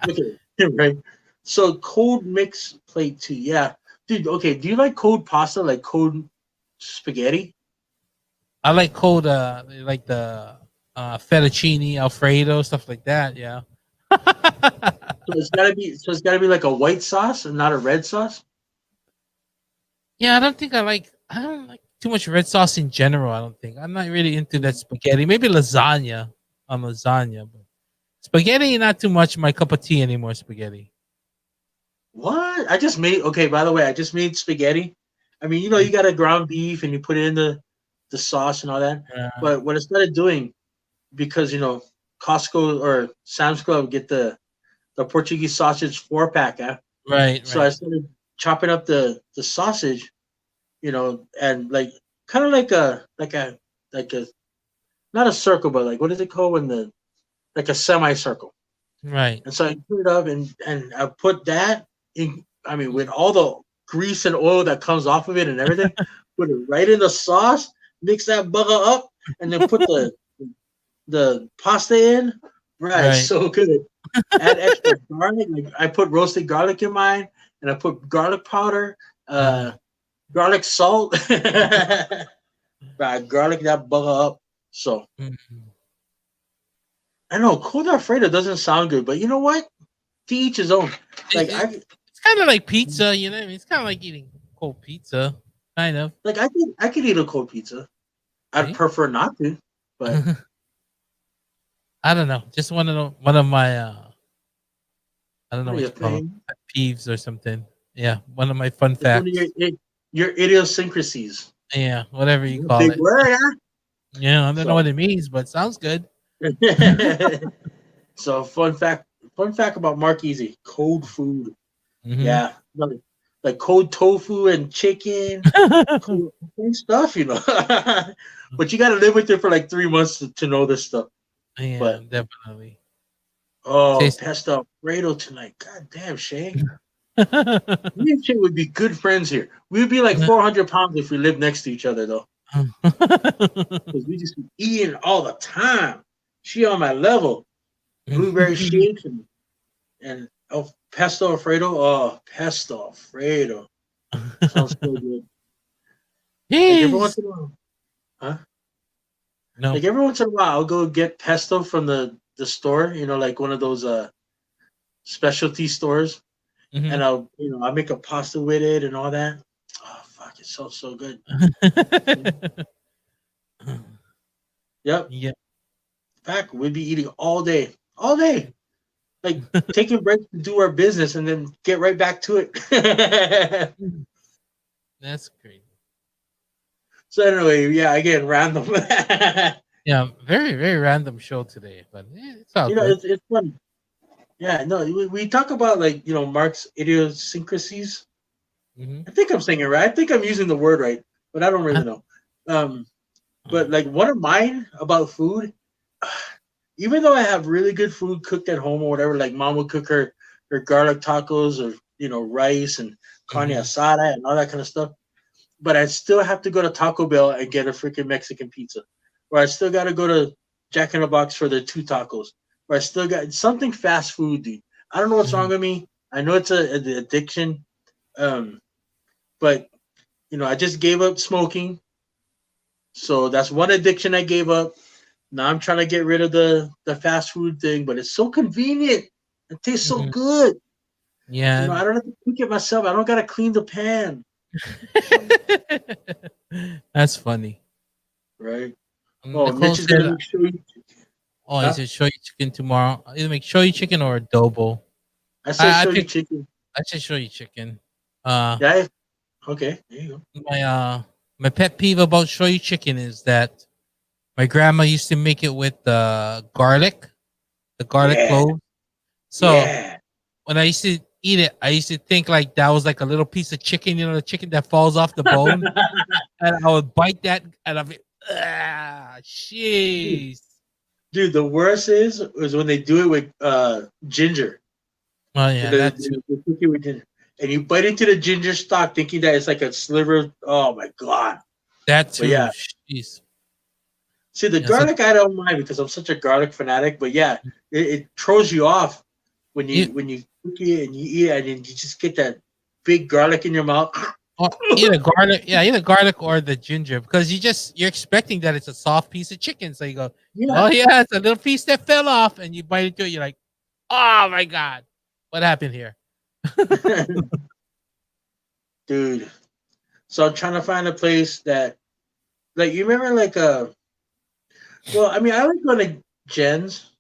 Okay. Right. So cold mix plate too. Yeah. Dude, okay. Do you like cold pasta, like cold spaghetti? I like cold, like the fettuccine Alfredo stuff like that. Yeah. So it's gotta be like a white sauce and not a red sauce. Yeah, I don't think I don't like too much red sauce in general. I don't think I'm not really into that spaghetti. Maybe lasagna on lasagna, but spaghetti not too much my cup of tea anymore. Spaghetti. What? I just made okay, by the way, I just made spaghetti. I mean, Mm, you got a ground beef and you put it in the sauce and all that. uh, But what I started doing, because Costco or Sam's Club get the Portuguese sausage 4 pack, right, so I right, started chopping up the sausage, and like kind of like a not a circle, but like what is it called when the like a semicircle. right. And so I put it up and I put that in. I mean, with all the grease and oil that comes off of it and everything, put it right in the sauce, mix that bugger up, and then put the pasta in. Right, Right. so good. Add extra garlic. Like I put roasted garlic in mine, and I put garlic powder, Uh, uh, garlic salt. Right, garlic that bugger up. So mhm. I know cold Alfredo doesn't sound good, but you know what? To each his own. Like I It's kind of like pizza, you know. What I mean, it's kind of like eating cold pizza, kind of. like I could eat a cold pizza. I'd See? prefer not to, but I don't know. Just one of my I don't know what do what you you call them, think? pet peeves or something. Yeah, one of my fun It's one of facts. your idiosyncrasies. Yeah, whatever you call Big it. word, huh? Yeah, I don't know So what it means, but sounds good. so fun fact about Mark Easy. Cold food. Hmm. Yeah. Like cold tofu and chicken. Cool stuff. But you gotta live with it for like 3 months to know this stuff. Yeah, But definitely. oh, Taste. pesto Alfredo tonight. God damn, Shay. Me and Shay would be good friends here. We'd be like 400 pounds if we lived next to each other, though, because we just be eating all the time. She on my level. Blueberry shakes and pesto Alfredo. Oh, pesto Alfredo sounds so good. Like every Jeez. once in a while, huh? No. Like every once in a while, I'll go get pesto from the store. Like one of those specialty stores, Hmm. and I'll make a pasta with it and all that. Oh fuck, it's so good. Yep. Yeah. Back, we'd be eating all day, like taking breaks to do our business and then get right back to it. That's crazy. So anyway, yeah, again, random. Yeah, very very random show today, but it's all good. It's funny. Yeah, no, we talk about like Mark's idiosyncrasies. Mm-hmm. I think I'm saying it right. I think I'm using the word right, but I don't really know. Um, but like one of mine about food, even though I have really good food cooked at home or whatever, like mom would cook her garlic tacos or rice and carne Mm-hmm. asada and all that kind of stuff. But I still have to go to Taco Bell and get a freaking Mexican pizza, or I still got to go to Jack in the Box for the two tacos, or I still got something fast food, dude. I don't know what's Mm-hmm. wrong with me. I know it's an addiction, um, but I just gave up smoking, so that's one addiction I gave up. Now I'm trying to get rid of the fast food thing, but it's so convenient. It tastes so Mm-hmm. good. Yeah. I don't have to cook it myself. I don't gotta clean the pan. So That's funny. right. Oh, Nicole Mitch is gonna said, make sure you. "Oh, he Huh? said shoyu chicken tomorrow. Either make shoyu chicken or adobo. I said I show you pick. chicken. I say shoyu chicken. Uh, Yeah. Okay. There you go. my my pet peeve about shoyu chicken is that my grandma used to make it with the garlic Yeah. clove. So Yeah. when I used to eat it, I used to think like that was like a little piece of chicken, the chicken that falls off the bone, and I would bite that, and I'd be, dude, jeez. dude, the worst is when they do it with ginger. Oh yeah, that too. They cook it with ginger. And you bite into the ginger stock thinking that it's like a sliver. Oh my god. That But too. yeah. Jeez. See the Yeah. So garlic I don't mind because I'm such a garlic fanatic, but yeah, it throws you off you when you cook it and you eat it and then you just get that big garlic in your mouth. either garlic, yeah, either garlic or the ginger, because you're expecting that it's a soft piece of chicken, so you go, oh Yeah. yeah, it's a little piece that fell off, and you bite into it, you're like, oh my god, what happened here? Dude. So I'm trying to find a place that like you remember like well, I mean I like going to Jen's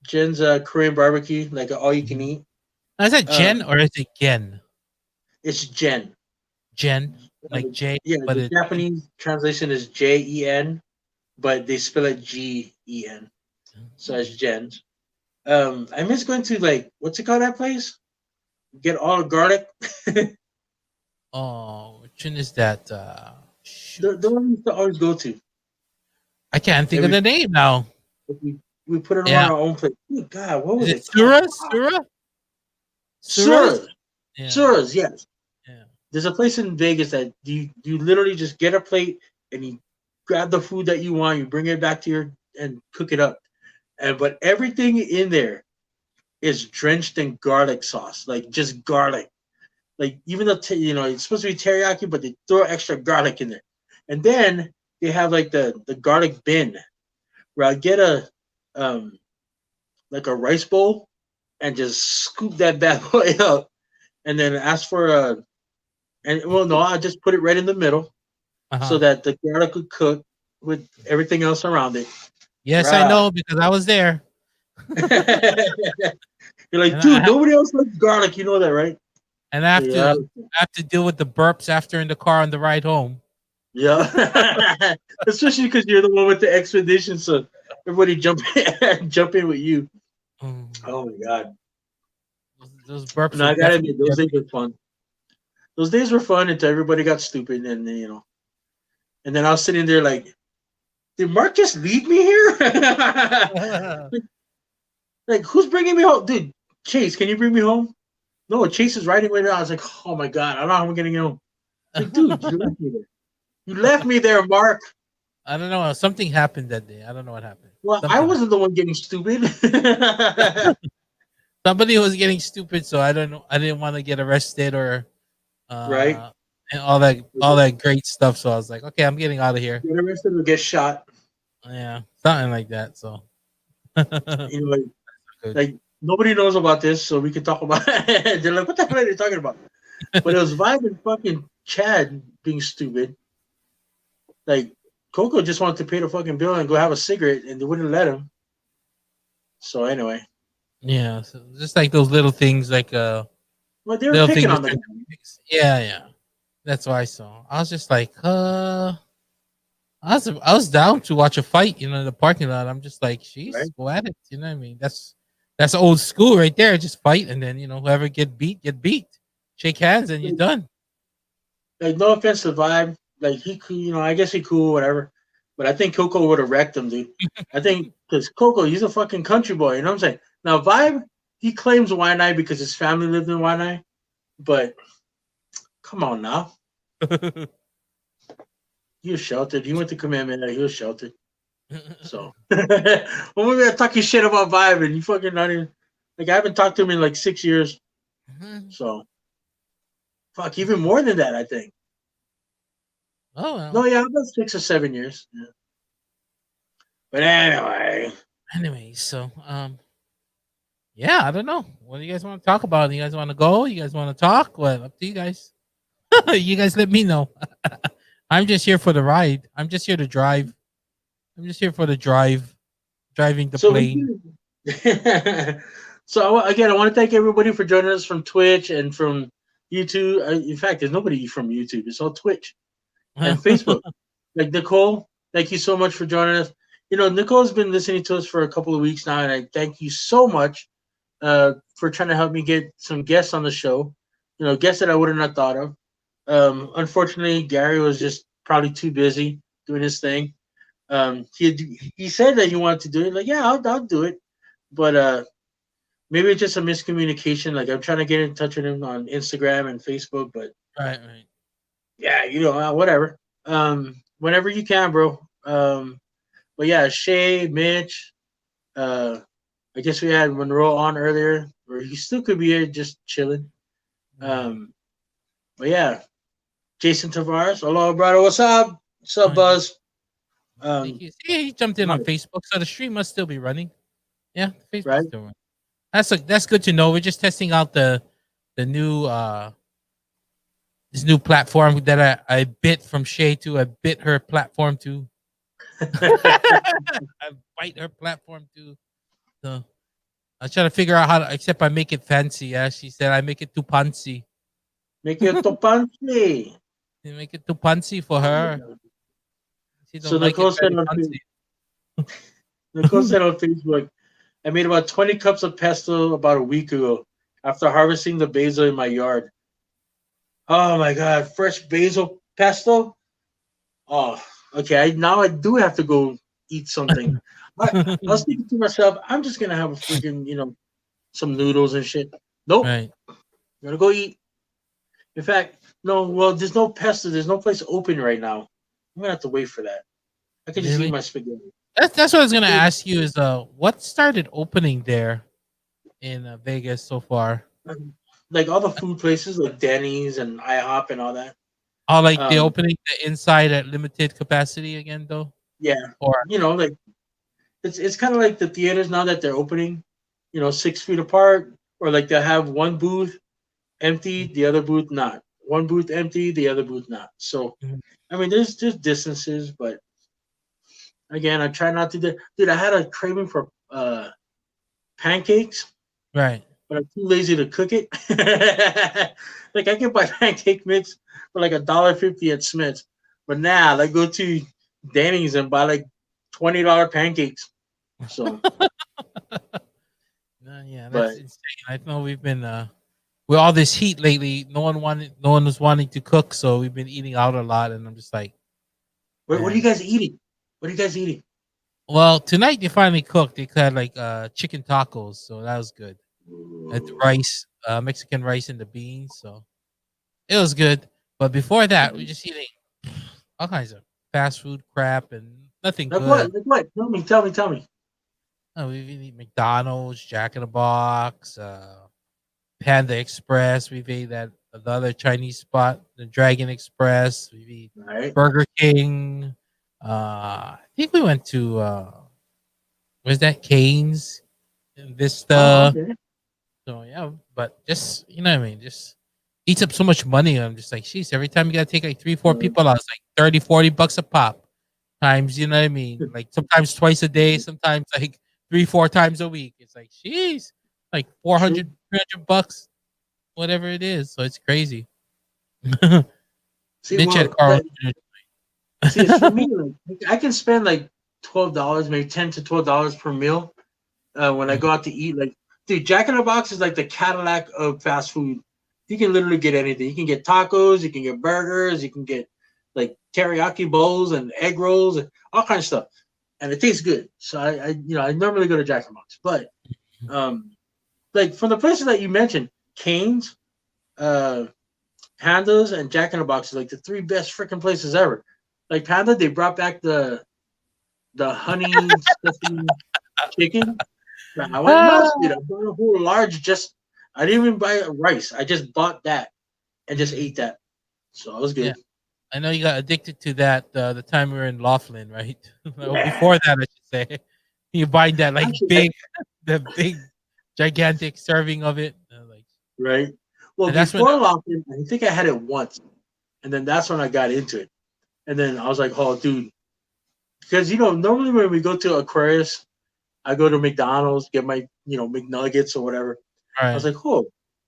Korean barbecue, like all you can Mhm. eat. Is that Jen Um or is it Gen? it's Jen. Jen, like J, Yeah, but the it. Japanese translation is Jen, but they spell it Gen. So it's Jen's. I miss going to like what's it called that place? Get all the garlic. Oh, which one is that? The Shoot, one we used to always go to. I can't think of Every the name now. we put it on Yeah, our own plate. Good God, what is was it it called? Sura? Ah, Sura's? Suras. Yeah, Suras, yes. yeah. There's a place in Vegas that you literally just get a plate and you grab the food that you want, you bring it back to your and cook it up. And but everything in there is drenched in garlic sauce, like just garlic. Like even though it's supposed to be teriyaki, but they throw extra garlic in there. And then they have like the garlic bin where I get a um like a rice bowl and just scoop that bad boy up and then ask for a and well no, I just put it right in the middle Uh so huh. that the garlic could cook with everything else around it. Yes, I Bruh. know because I was there, You're like, and dude, nobody else likes garlic. You know that, right? I So have yeah, I have to deal with the burps after in the car on the ride home. yeah. Especially because you're the one with the expedition, so everybody jump jump in with you. Mm, Oh my god! those burps No, will I gotta definitely admit, those get days me. were fun. Those days were fun until everybody got stupid, and then and then I was sitting there like, did Mark just leave me here? Like, who's bringing me home, dude? Chase, can you bring me home? No, Chase is riding right now. I was like, oh my god, I don't know how I'm gonna get home. Like, dude, you left me there. You left me there, Mark. I don't know. Something happened that day. I don't know what happened. Well, I Something. wasn't the one getting stupid. Somebody was getting stupid, so I don't know. I didn't want to get arrested or Right? uh and all that great stuff. So I was like, okay, I'm getting out of here. Get arrested or get shot. Yeah, something like that. So You know, good. like nobody knows about this, so we can talk about it. They're like, what the hell are they talking about? But it was Vibe and fucking Chad being stupid. Like Coco just wanted to pay the fucking bill and go have a cigarette, and they wouldn't let him. So anyway, Yeah, so just like those little things, like well, they were little picking things on that the turn guy. to fix. Yeah, yeah. That's what I saw. I was just like, I was down to watch a fight, in the parking lot. I'm just like, right? "Jeez, go at it." You know what I mean? That's old school right there. Just fight, and then whoever get beat. Shake hands, and you're Like, done. no offense to Vibe, like he cool, I guess he cool, whatever. But I think Coco would have wrecked him, dude. I think because Coco, he's a fucking country boy. You know what I'm saying? Now Vibe, he claims Waianae because his family lived in Waianae, but come on now, he was sheltered. He went to Kamehameha. He was sheltered. So, well, maybe I talking shit about Vibe, and you fucking not even like I haven't talked to him in like 6 years. So, fuck, even more than that, I think. Oh No, well. yeah, about 6 or 7 years. Yeah. But anyway, Anyway, so yeah, I don't know. What do you guys want to talk about? You guys want to go? You guys want to talk? What, up to you guys. You guys let me know. I'm just here for the ride. I'm just here to drive. I'm just here for the drive, driving the so we plane. do. So again, I want to thank everybody for joining us from Twitch and from YouTube. In fact, there's nobody from YouTube. It's all Twitch and Facebook. Like Nicole, thank you so much for joining us. Nicole's been listening to us for a couple of weeks now, and I thank you so much for trying to help me get some guests on the show. Guests that I would have not thought of. Unfortunately, Gary was just probably too busy doing his thing. He said that he wanted to do it. Like, yeah, I'll do it, but maybe it's just a miscommunication. Like, I'm trying to get in touch with him on Instagram and Facebook, but Right, right. yeah, whatever. Whenever you can, bro. But yeah, Shay, Mitch. I guess we had Monroe on earlier, or he still could be here just chilling. Mm. Um, but yeah, Jason Tavares. Hello, brother. What's up? What's Oh, up, yeah. Buzz? Thank Um, you. See, he jumped in on right, Facebook, so the stream must still be running. Yeah, Facebook's right. still running. That's good to know. We're just testing out the new this new platform that I bit from Shay to. I bit her platform to. I bite her platform to. So I try to figure out how to. Except I make it fancy. Yeah, she said I make it too fancy. Make it topansi. You make it too fancy for Oh my her. god. She So don't like it very fancy. Nicole said on Facebook, I made about 20 cups of pesto about a week ago after harvesting the basil in my yard. Oh my god, fresh basil pesto? Oh, okay. Now I do have to go eat something. I was thinking to myself, I'm just gonna have a freaking, some noodles and shit. Nope, Right. I'm gonna go eat. In fact, no, well, there's no pesto, there's no place open right now. I'm gonna have to wait for that. I could just eat Really? my spaghetti. That's what I was gonna ask you. Is what started opening there in Vegas so far? Like all the food places like Denny's and IHOP and all that. Oh, like the Um, opening the inside at limited capacity again, though, yeah, or like it's kind of like the theaters now that they're opening, 6 feet apart, or like they'll have one booth empty, the other booth not. One booth empty, the other booth not. So Mhm. I mean, there's just distances, but again, I try not to do. Dude, I had a craving for pancakes, Right? but I'm too lazy to cook it. Like I can buy pancake mix for like $1.50 at Smith's, but now I go to Denny's and buy like $20 pancakes. So, Yeah, that's but insane. I know we've been with all this heat lately. No one was wanting to cook, so we've been eating out a lot. And I'm just like, what are you man. guys eating? What are you guys eating? Well, tonight they finally cooked. They had like chicken tacos, so that was good. It's rice, Mexican rice and the beans, so it was good. But before that, we just eating all kinds of fast food crap and nothing Like what? good. Like what? Tell me. Oh, we've eaten McDonald's, Jack in the Box, Panda Express. We've ate at the other Chinese spot, the Dragon Express. We've eaten All right. Burger King. I think we went to was that Canes, Oh, Vista. okay. So yeah, but just what I mean, just eats up so much money. I'm just like, sheesh, every time you gotta take like three, four people out, it's like 30, $40 a pop. Times, you know what I mean? Like sometimes twice a day, sometimes like 3, 4 times a week. It's like, sheesh, like True. 400, $300, whatever it is. So it's crazy. See, Mitch had well, Carl's Jr. See, it's for me. Like, I can spend like $12, maybe $10 to $12 per meal when I Mhm. go out to eat. Like, dude, Jack in the Box is like the Cadillac of fast food. You can literally get anything. You can get tacos, you can get burgers, you can get like teriyaki bowls and egg rolls and all kinds of stuff, and it tastes good. So I normally go to Jack in the Box, but um, like from the places that you mentioned, Canes, uh, Pandas, and Jack in the Box are like the three best freaking places ever. Like Panda, they brought back the honey stuffing chicken. Man, I went nuts, dude. I Ah, bought a whole large. Just I didn't even buy rice. I just bought that and just mm, ate that. So it was yeah, good. I know you got addicted to that the time we were in Laughlin, right? Well, Yeah, before that, I should say. You buying that like actually, big, the big, gigantic serving of it, like, right. Well, and that's when. before Lockton, I think I had it once, and then that's when I got into it. And then I was like, "Oh, dude," because normally when we go to Aquarius, I go to McDonald's, get my McNuggets or whatever. I was Right. like, "Oh,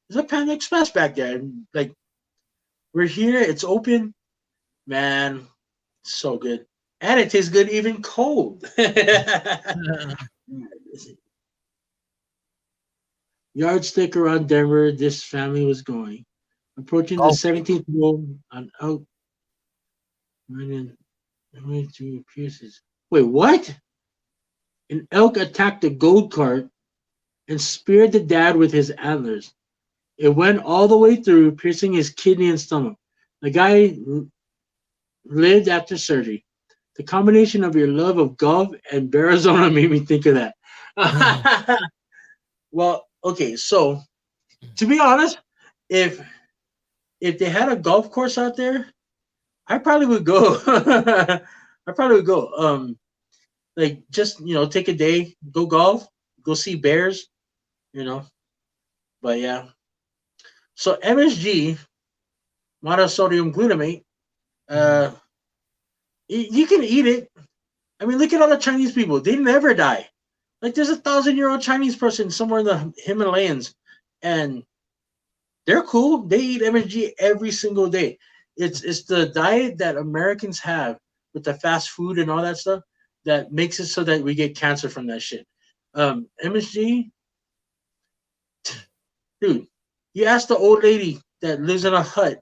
there's a Panda Express back there." And like we're here, it's open, man. So good, and it tastes good even cold. Yardstick around Denver. This family was going, approaching the Golfing. 17th hole on out running through Pierce's. Wait, what? An elk attacked a gold cart and speared the dad with his antlers. It went all the way through, piercing his kidney and stomach. The guy lived after surgery. The combination of your love of golf and Arizona made me think of that. Well, okay, so to be honest, if they had a golf course out there, I probably would go. I probably would go. Like just take a day, go golf, go see bears, you know. But yeah, so MSG, monosodium glutamate, Mhm. uh, you can eat it. I mean, look at all the Chinese people; they never die. Like there's a 1,000-year-old Chinese person somewhere in the Himalayas, and they're cool. They eat MSG every single day. It's the diet that Americans have with the fast food and all that stuff that makes it so that we get cancer from that shit. MSG, dude. You ask the old lady that lives in a hut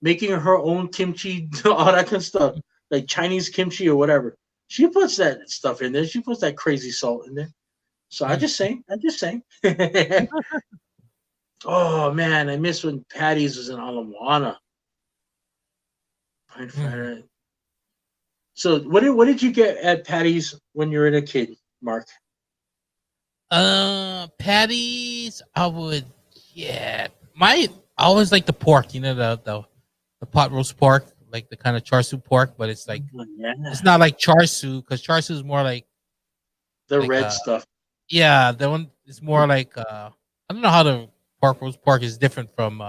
making her own kimchi, all that kind of stuff, like Chinese kimchi or whatever. She puts that stuff in there. She puts that crazy salt in there. So I Mm. just saying. I just saying. Oh man, I miss when Patty's was in Alamoana. Pine Mhm. Friday. So what did you get at Patty's when you were a kid, Mark? Patties, I would, yeah. My, I always like the pork, the pot roast pork, like the kind of char siu pork, but it's like, Oh, it's yeah, not like char siu, because char siu is more the like, red stuff. yeah, the one is more like, I don't know how the pork roast pork is different from,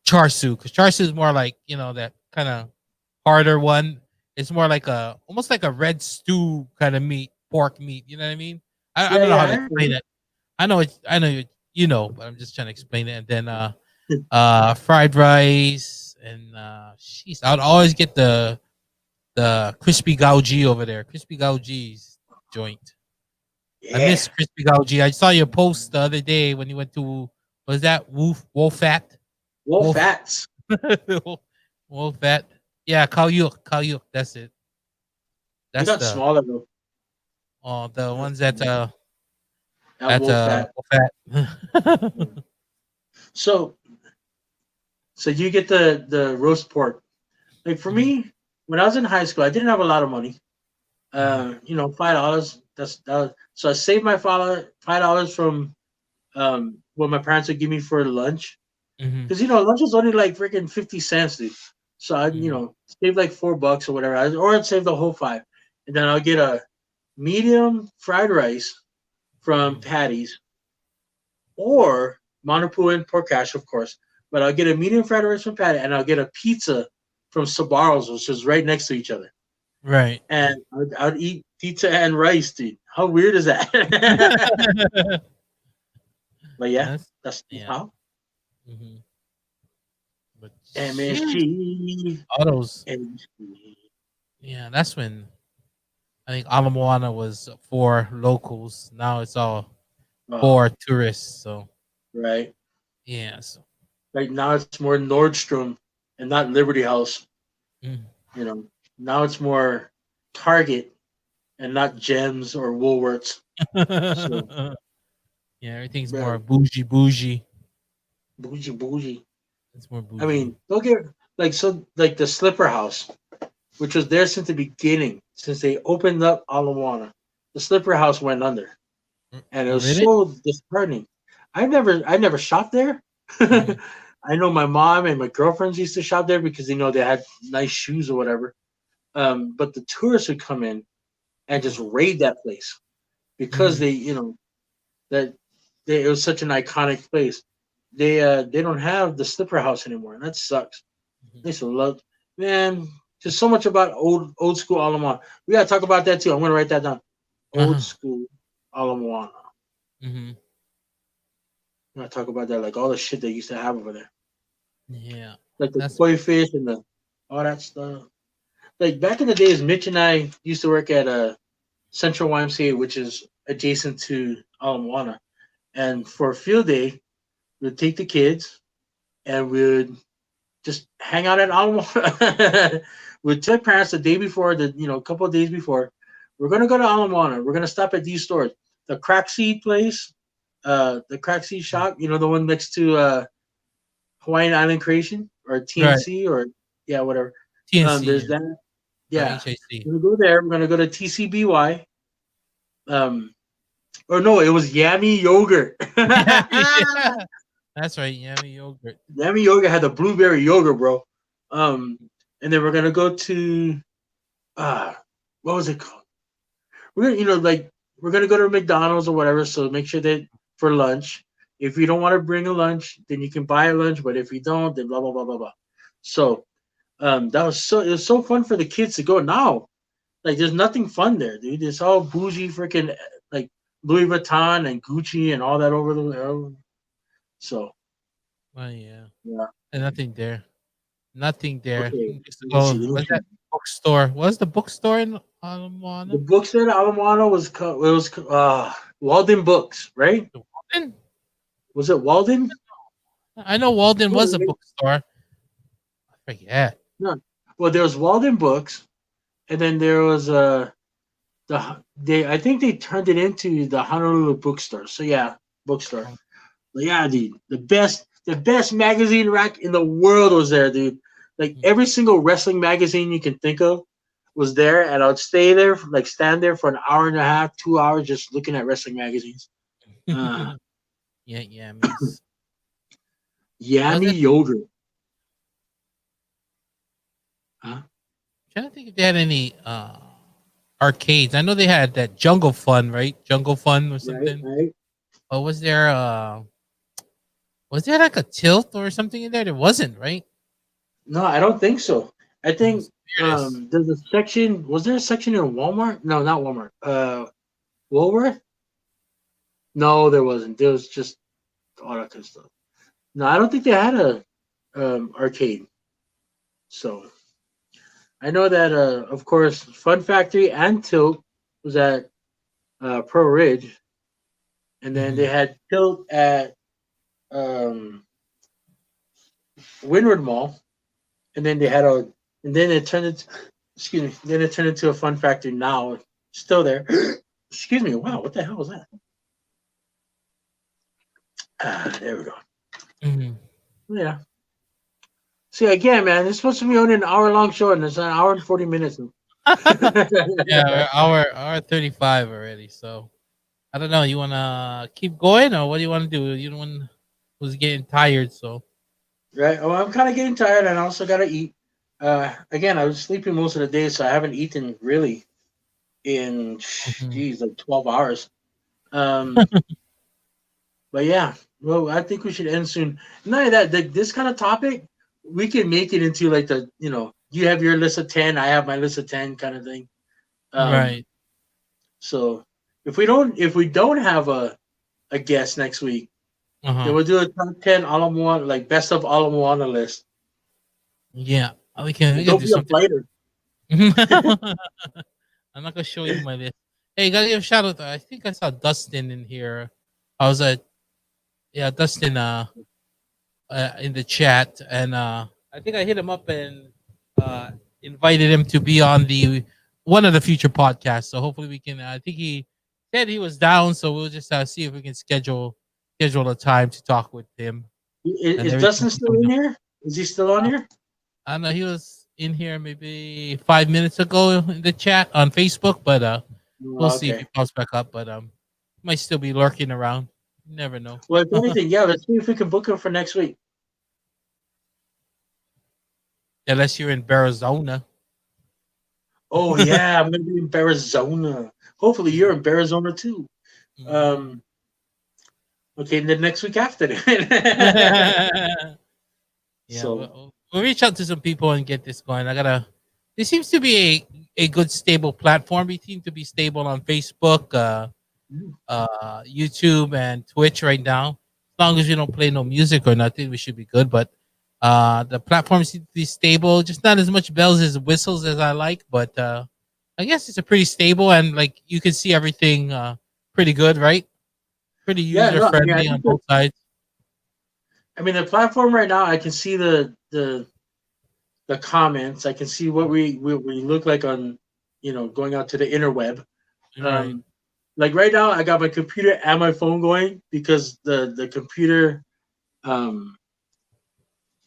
char siu, because char siu is more like, that kind of harder one. It's more like almost like a red stew kind of meat, pork meat. You know what I mean? I Yeah, don't know yeah, how to I explain remember. it. I know but I'm just trying to explain it. And then fried rice and jeez, I would always get the crispy gauji over there. Crispy gauji's joint. I Yeah, miss crispy gauji. I saw your post the other day when you went to, was that Wolfat? wolf Wolf fats. Wolfat. Yeah, Kalyuk. That's it. They That's got smaller though. the Got ones smaller. At at wolf fat. Wolfat. So so you get the roast pork. Like for Mhm, me, when I was in high school, I didn't have a lot of money. mhm, $5. So I saved my $5 from what my parents would give me for lunch. mhm, Because lunch was only like freaking 50 cents, dude. So I mhm, save like $4 or whatever, or I'd save the whole five, and then I'll get a medium fried rice from mhm. Patty's or Manapuan pork hash, of course. But I'll get a medium fried rice from Patty, and I'll get a pizza from Sabaros, which is right next to each other. Right. And I'd eat pizza and rice, dude. How weird is that? But yeah, That's that's yeah. how. Mhm. But Shit. MSG. All those. MSG. Yeah, that's when I think Ala Moana was for locals. Now it's all Oh, for tourists. So right. yeah. So Like now it's more Nordstrom and not Liberty House. mm. You know, now it's more Target and not Gems or Woolworths. So, Yeah, everything's more bro, bougie, bougie. bougie, bougie. It's more I bougie. mean, don't get like so like the Slipper House, which was there since the beginning, since they opened up Alamoana. The Slipper House went under, and it was Really? so disheartening. I never shopped there. Mhm. I know my mom and my girlfriends used to shop there because they had nice shoes or whatever. But the tourists would come in and just raid that place because Mhm. that it was such an iconic place. They don't have the Slipper House anymore, and that sucks. Mhm. I used to love, man. Just so much about old school Alamoana. We gotta talk about that too. I'm gonna write that down. Old Uh-huh. school Alamoana. Mhm. I'm gonna talk about that, like all the shit they used to have over there, Yeah. like the That's koi fish and the all that stuff. Like back in the days, Mitch and I used to work at Central YMCA, which is adjacent to Alamoana, and for a field day, we'd take the kids and we'd just hang out at Alamoana. We'd tell parents the day before, a couple of days before, we're gonna go to Alamoana. We're gonna stop at these stores. The crack seed place, the crack seed shop, the one next to Hawaiian Island Creation or right. TNC or yeah, whatever. TNC There's that. or Yeah. HIC. We're gonna go there. We're gonna go to TCBY. Um or no, it was Yummy Yogurt. Yeah, yeah. That's right. Yummy yogurt. Yummy Yogurt had the blueberry yogurt, bro. Um and then we're gonna go to uh what was it called? We're gonna, like we're gonna go to McDonald's or whatever. So make sure that for lunch, if you don't want to bring a lunch, then you can buy a lunch. But if you don't, then blah blah blah blah blah. So it was so fun for the kids to go. Now, like there's nothing fun there, dude. It's all bougie, freaking like Louis Vuitton and Gucci and all that over the. So Oh yeah. yeah, And nothing there. Nothing there. okay. Used to Let me go. see. Let me What's see. that bookstore? What's the bookstore in The Moana? bookstore at Alamano was Walden Books, right? The Walden? Was it Walden? I know Walden No, was a bookstore. I forget. no. Well, there was Walden Books, and then there was I think they turned it into the Honolulu bookstore. So yeah, bookstore. But yeah, dude, the best magazine rack in the world was there, dude. Like every single wrestling magazine you can think of was there, and I would stay there, like stand there for an hour and a half, 2 hours, just looking at wrestling magazines. Uh, Yeah, yummies. Was Yummy it? yogurt. Huh? Trying to think if they had any arcades. I know they had that Jungle Fun, right? Jungle Fun or Right, something. right. Oh, was there like a tilt or something in there? There wasn't, right? No, I don't think so. I think Here it is. there's a section. Was there a section in Walmart? No, not Walmart. Woolworth? No, there wasn't. There was just all that kind of stuff. No, I don't think they had a arcade. So I know that of course Fun Factory and Tilt was at Pro Ridge, and then they Mhm. had Tilt at um, Windward Mall, and then and then it turned into, excuse me, then it turned into a Fun Factory now, still there. Excuse me, wow, what the hell was that? There we go. Mhm. Yeah. See again, man, it's supposed to be only an hour long show, and it's an hour and 40 minutes. Yeah, we're hour 35 already. So I don't know. You wanna keep going or what do you wanna do? You don't want who's getting tired, so Right. Oh, I'm kind of getting tired, and I also gotta eat. Again, I was sleeping most of the day, so I haven't eaten really in, mhm. geez, like 12 hours. Um, but yeah, well, I think we should end soon. Not only that, this kind of topic, we can make it into like you have your list of 10, I have my list of 10 kind of thing. Um, Right. so if we don't have a guest next week, then Uh-huh. we'll do a top 10 Ala Moana, like best of Ala Moana list. Yeah, we can Don't do be a something. fighter. I'm not gonna show you my list. Hey, gotta give a shout out. I think I saw Dustin in here. I was at yeah, Dustin in the chat, and I think I hit him up and uh invited him to be on the one of the future podcasts. So hopefully we can. I think he said he was down, so we'll just see if we can schedule a time to talk with him and Is everything. Dustin still in here? Is he still on here? I don't know he was in here maybe 5 minutes ago in the chat on Facebook, but we'll Oh, see if he okay. pops back up. But might still be lurking around. You never know. Well, if anything, yeah, let's see if we can book him for next week. Unless you're in Arizona. Oh yeah, I'm gonna be in Arizona. Hopefully, you're in Arizona too. Mhm. Um, okay, and then next week after that. Yeah, So we'll reach out to some people and get this going. I gotta. There seems to be a good stable platform. We seem to be stable on Facebook, YouTube, and Twitch right now. As long as we don't play no music or nothing, we should be good. But the platform seems to be stable. Just not as much bells as whistles as I like, but I guess it's a pretty stable and like you can see everything pretty good, right? Pretty yeah, user no, I mean, I friendly on think both sides. the platform right now, I can see the comments. I can see what we look like on, going out to the interweb. Right. Um, like right now, I got my computer and my phone going because the computer, um,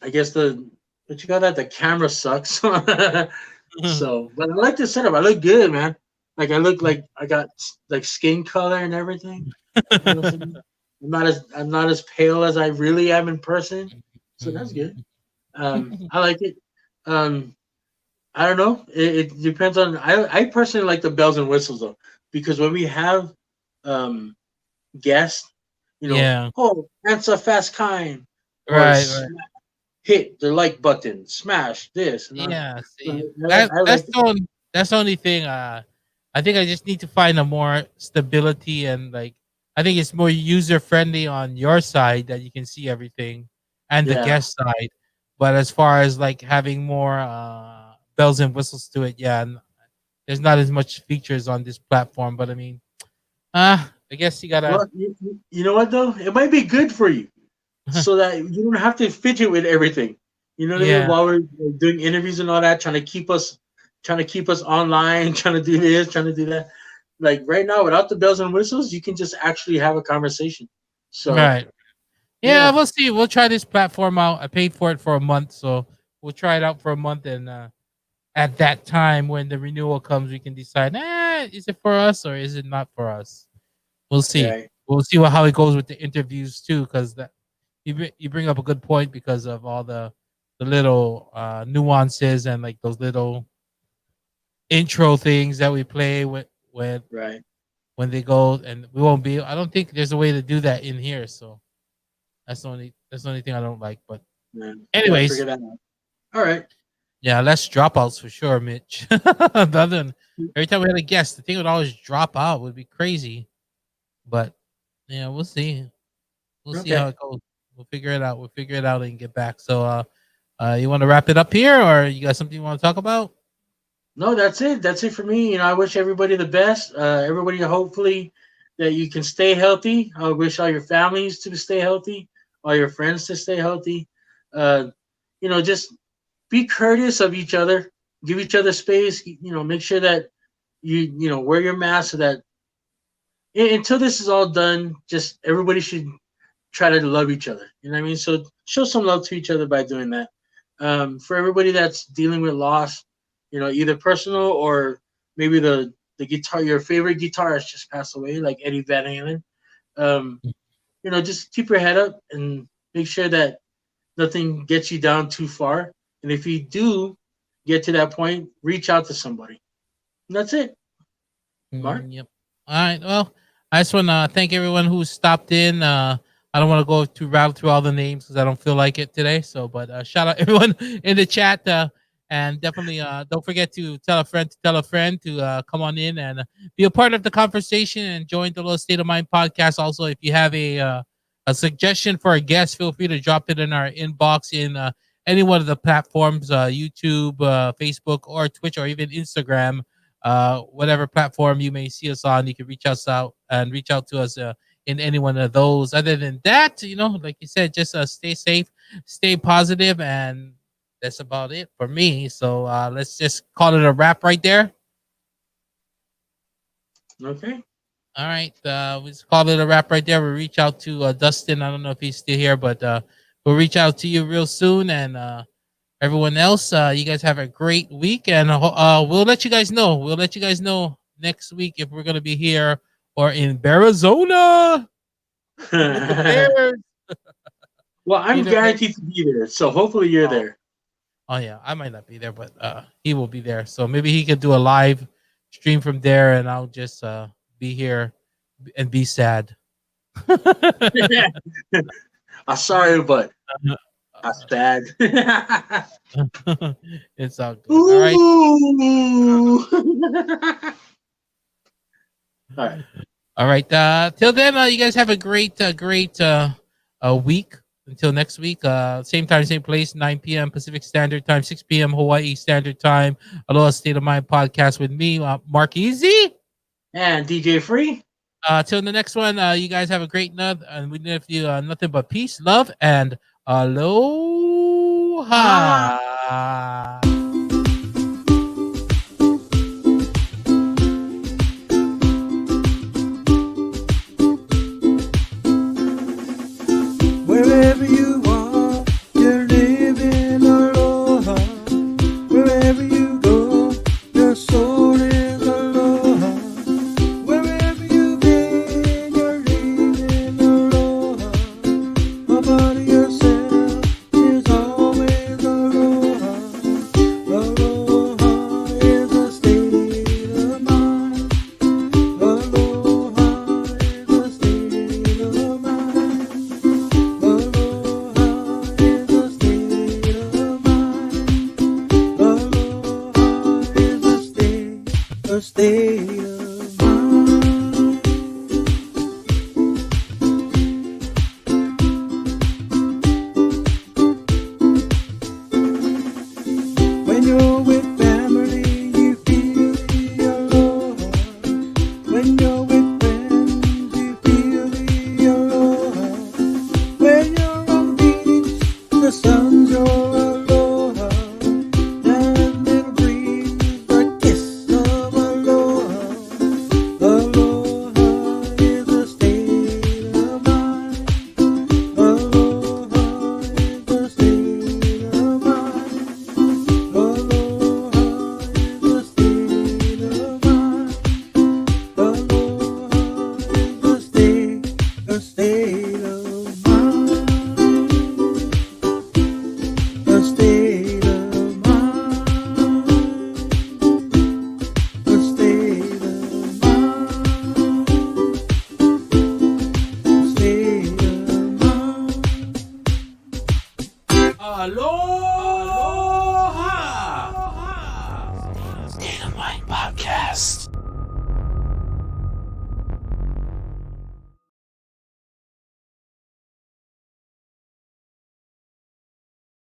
I guess the what you call that, the camera sucks. So, but I like the setup. I look good, man. Like I look like I got like skin color and everything. You know what I'm saying? I'm not as pale as I really am in person, so that's good. I like it. Um, I don't know. It depends on. I personally like the bells and whistles though, because when we have um guests, Yeah. oh, answer fast kind, or Right. Right. hit the like button, smash this, and Yeah. I, See, I like it. that's the only thing. I think I just need to find a more stability and like I think it's more user friendly on your side that you can see everything, and the Yeah. guest side. But as far as like having more bells and whistles to it, yeah, there's not as much features on this platform. But I mean, I guess you gotta. Well, you know what though? It might be good for you, so that you don't have to fidget with everything. You know what I mean? Yeah. While we're doing interviews and all that, trying to keep us online, trying to do this, trying to do that. Like right now, without the bells and whistles, you can just actually have a conversation. So Right. Yeah, yeah, we'll see. We'll try this platform out. I paid for it for a month, so we'll try it out for a month, and at that time when the renewal comes, we can decide, is it for us or is it not for us? We'll see. right, We'll see how it goes with the interviews too, because that you bring up a good point because of all the little nuances and like those little intro things that we play with right. when they go, and we won't be. I don't think there's a way to do that in here, so that's the only thing I don't like. But Man, we gotta anyways, figure that out. All right. yeah, less dropouts for sure, Mitch. Other than every time we had a guest, the thing would always drop out. Would be crazy. But yeah, we'll see. We'll see how Okay. it goes. We'll figure it out. We'll figure it out and get back. So, you want to wrap it up here, or you got something you want to talk about? No, that's it. That's it for me. I wish everybody the best. Everybody, hopefully, that you can stay healthy. I wish all your families to stay healthy, all your friends to stay healthy. Uh, just be courteous of each other. Give each other space. Make sure that you wear your mask so that until this is all done, just everybody should try to love each other. You know what I mean? So show some love to each other by doing that. For everybody that's dealing with loss, either personal or maybe the guitar, your favorite guitarist just passed away, like Eddie Van Halen. Um, just keep your head up and make sure that nothing gets you down too far. And if you do get to that point, reach out to somebody. And that's it, Mark. Yep. All right. Well, I just want to thank everyone who stopped in. I don't want to go to rattle through all the names because I don't feel like it today. So, but shout out everyone in the chat, and definitely don't forget to tell a friend to come on in and be a part of the conversation and join the Little State of Mind podcast. Also, if you have a suggestion for a guest, feel free to drop it in our inbox in any one of the platforms, YouTube, Facebook, or Twitch, or even Instagram, whatever platform you may see us on, you can reach out to us in any one of those. Other than that, like you said, just stay safe, stay positive, and that's about it for me. So let's just call it a wrap right there. Okay. All right, we just call it a wrap right there. We'll reach out to Dustin. I don't know if he's still here, but we'll reach out to you real soon. And everyone else, you guys have a great week, and we'll let you guys know. We'll let you guys know next week if we're gonna be here or in Arizona with the Bears. Well, I'm Either way. guaranteed to be there, so hopefully you're there. Oh yeah, I might not be there, but he will be there. So maybe he could do a live stream from there, and I'll just be here and be sad. I'm sorry, but that's bad. It's all good. All right. Ooh. All right. All right. Till then, you guys have a great week. Until next week, same time, same place, 9 p.m. Pacific Standard Time, 6 p.m. Hawaii Standard Time. Aloha State of Mind podcast with me, Mark Easy. And DJ Free. Till the next one, you guys have a great night, and we leave you nothing but peace, love, and aloha. Wherever you are, you're living aloha. Wherever you go, your soul is aloha. Wherever you've been, you're living aloha. A part of yourself is always aloha. Aloha is a state of mind. Aloha is a state of mind. Aloha is a state of mind. Aloha is a state of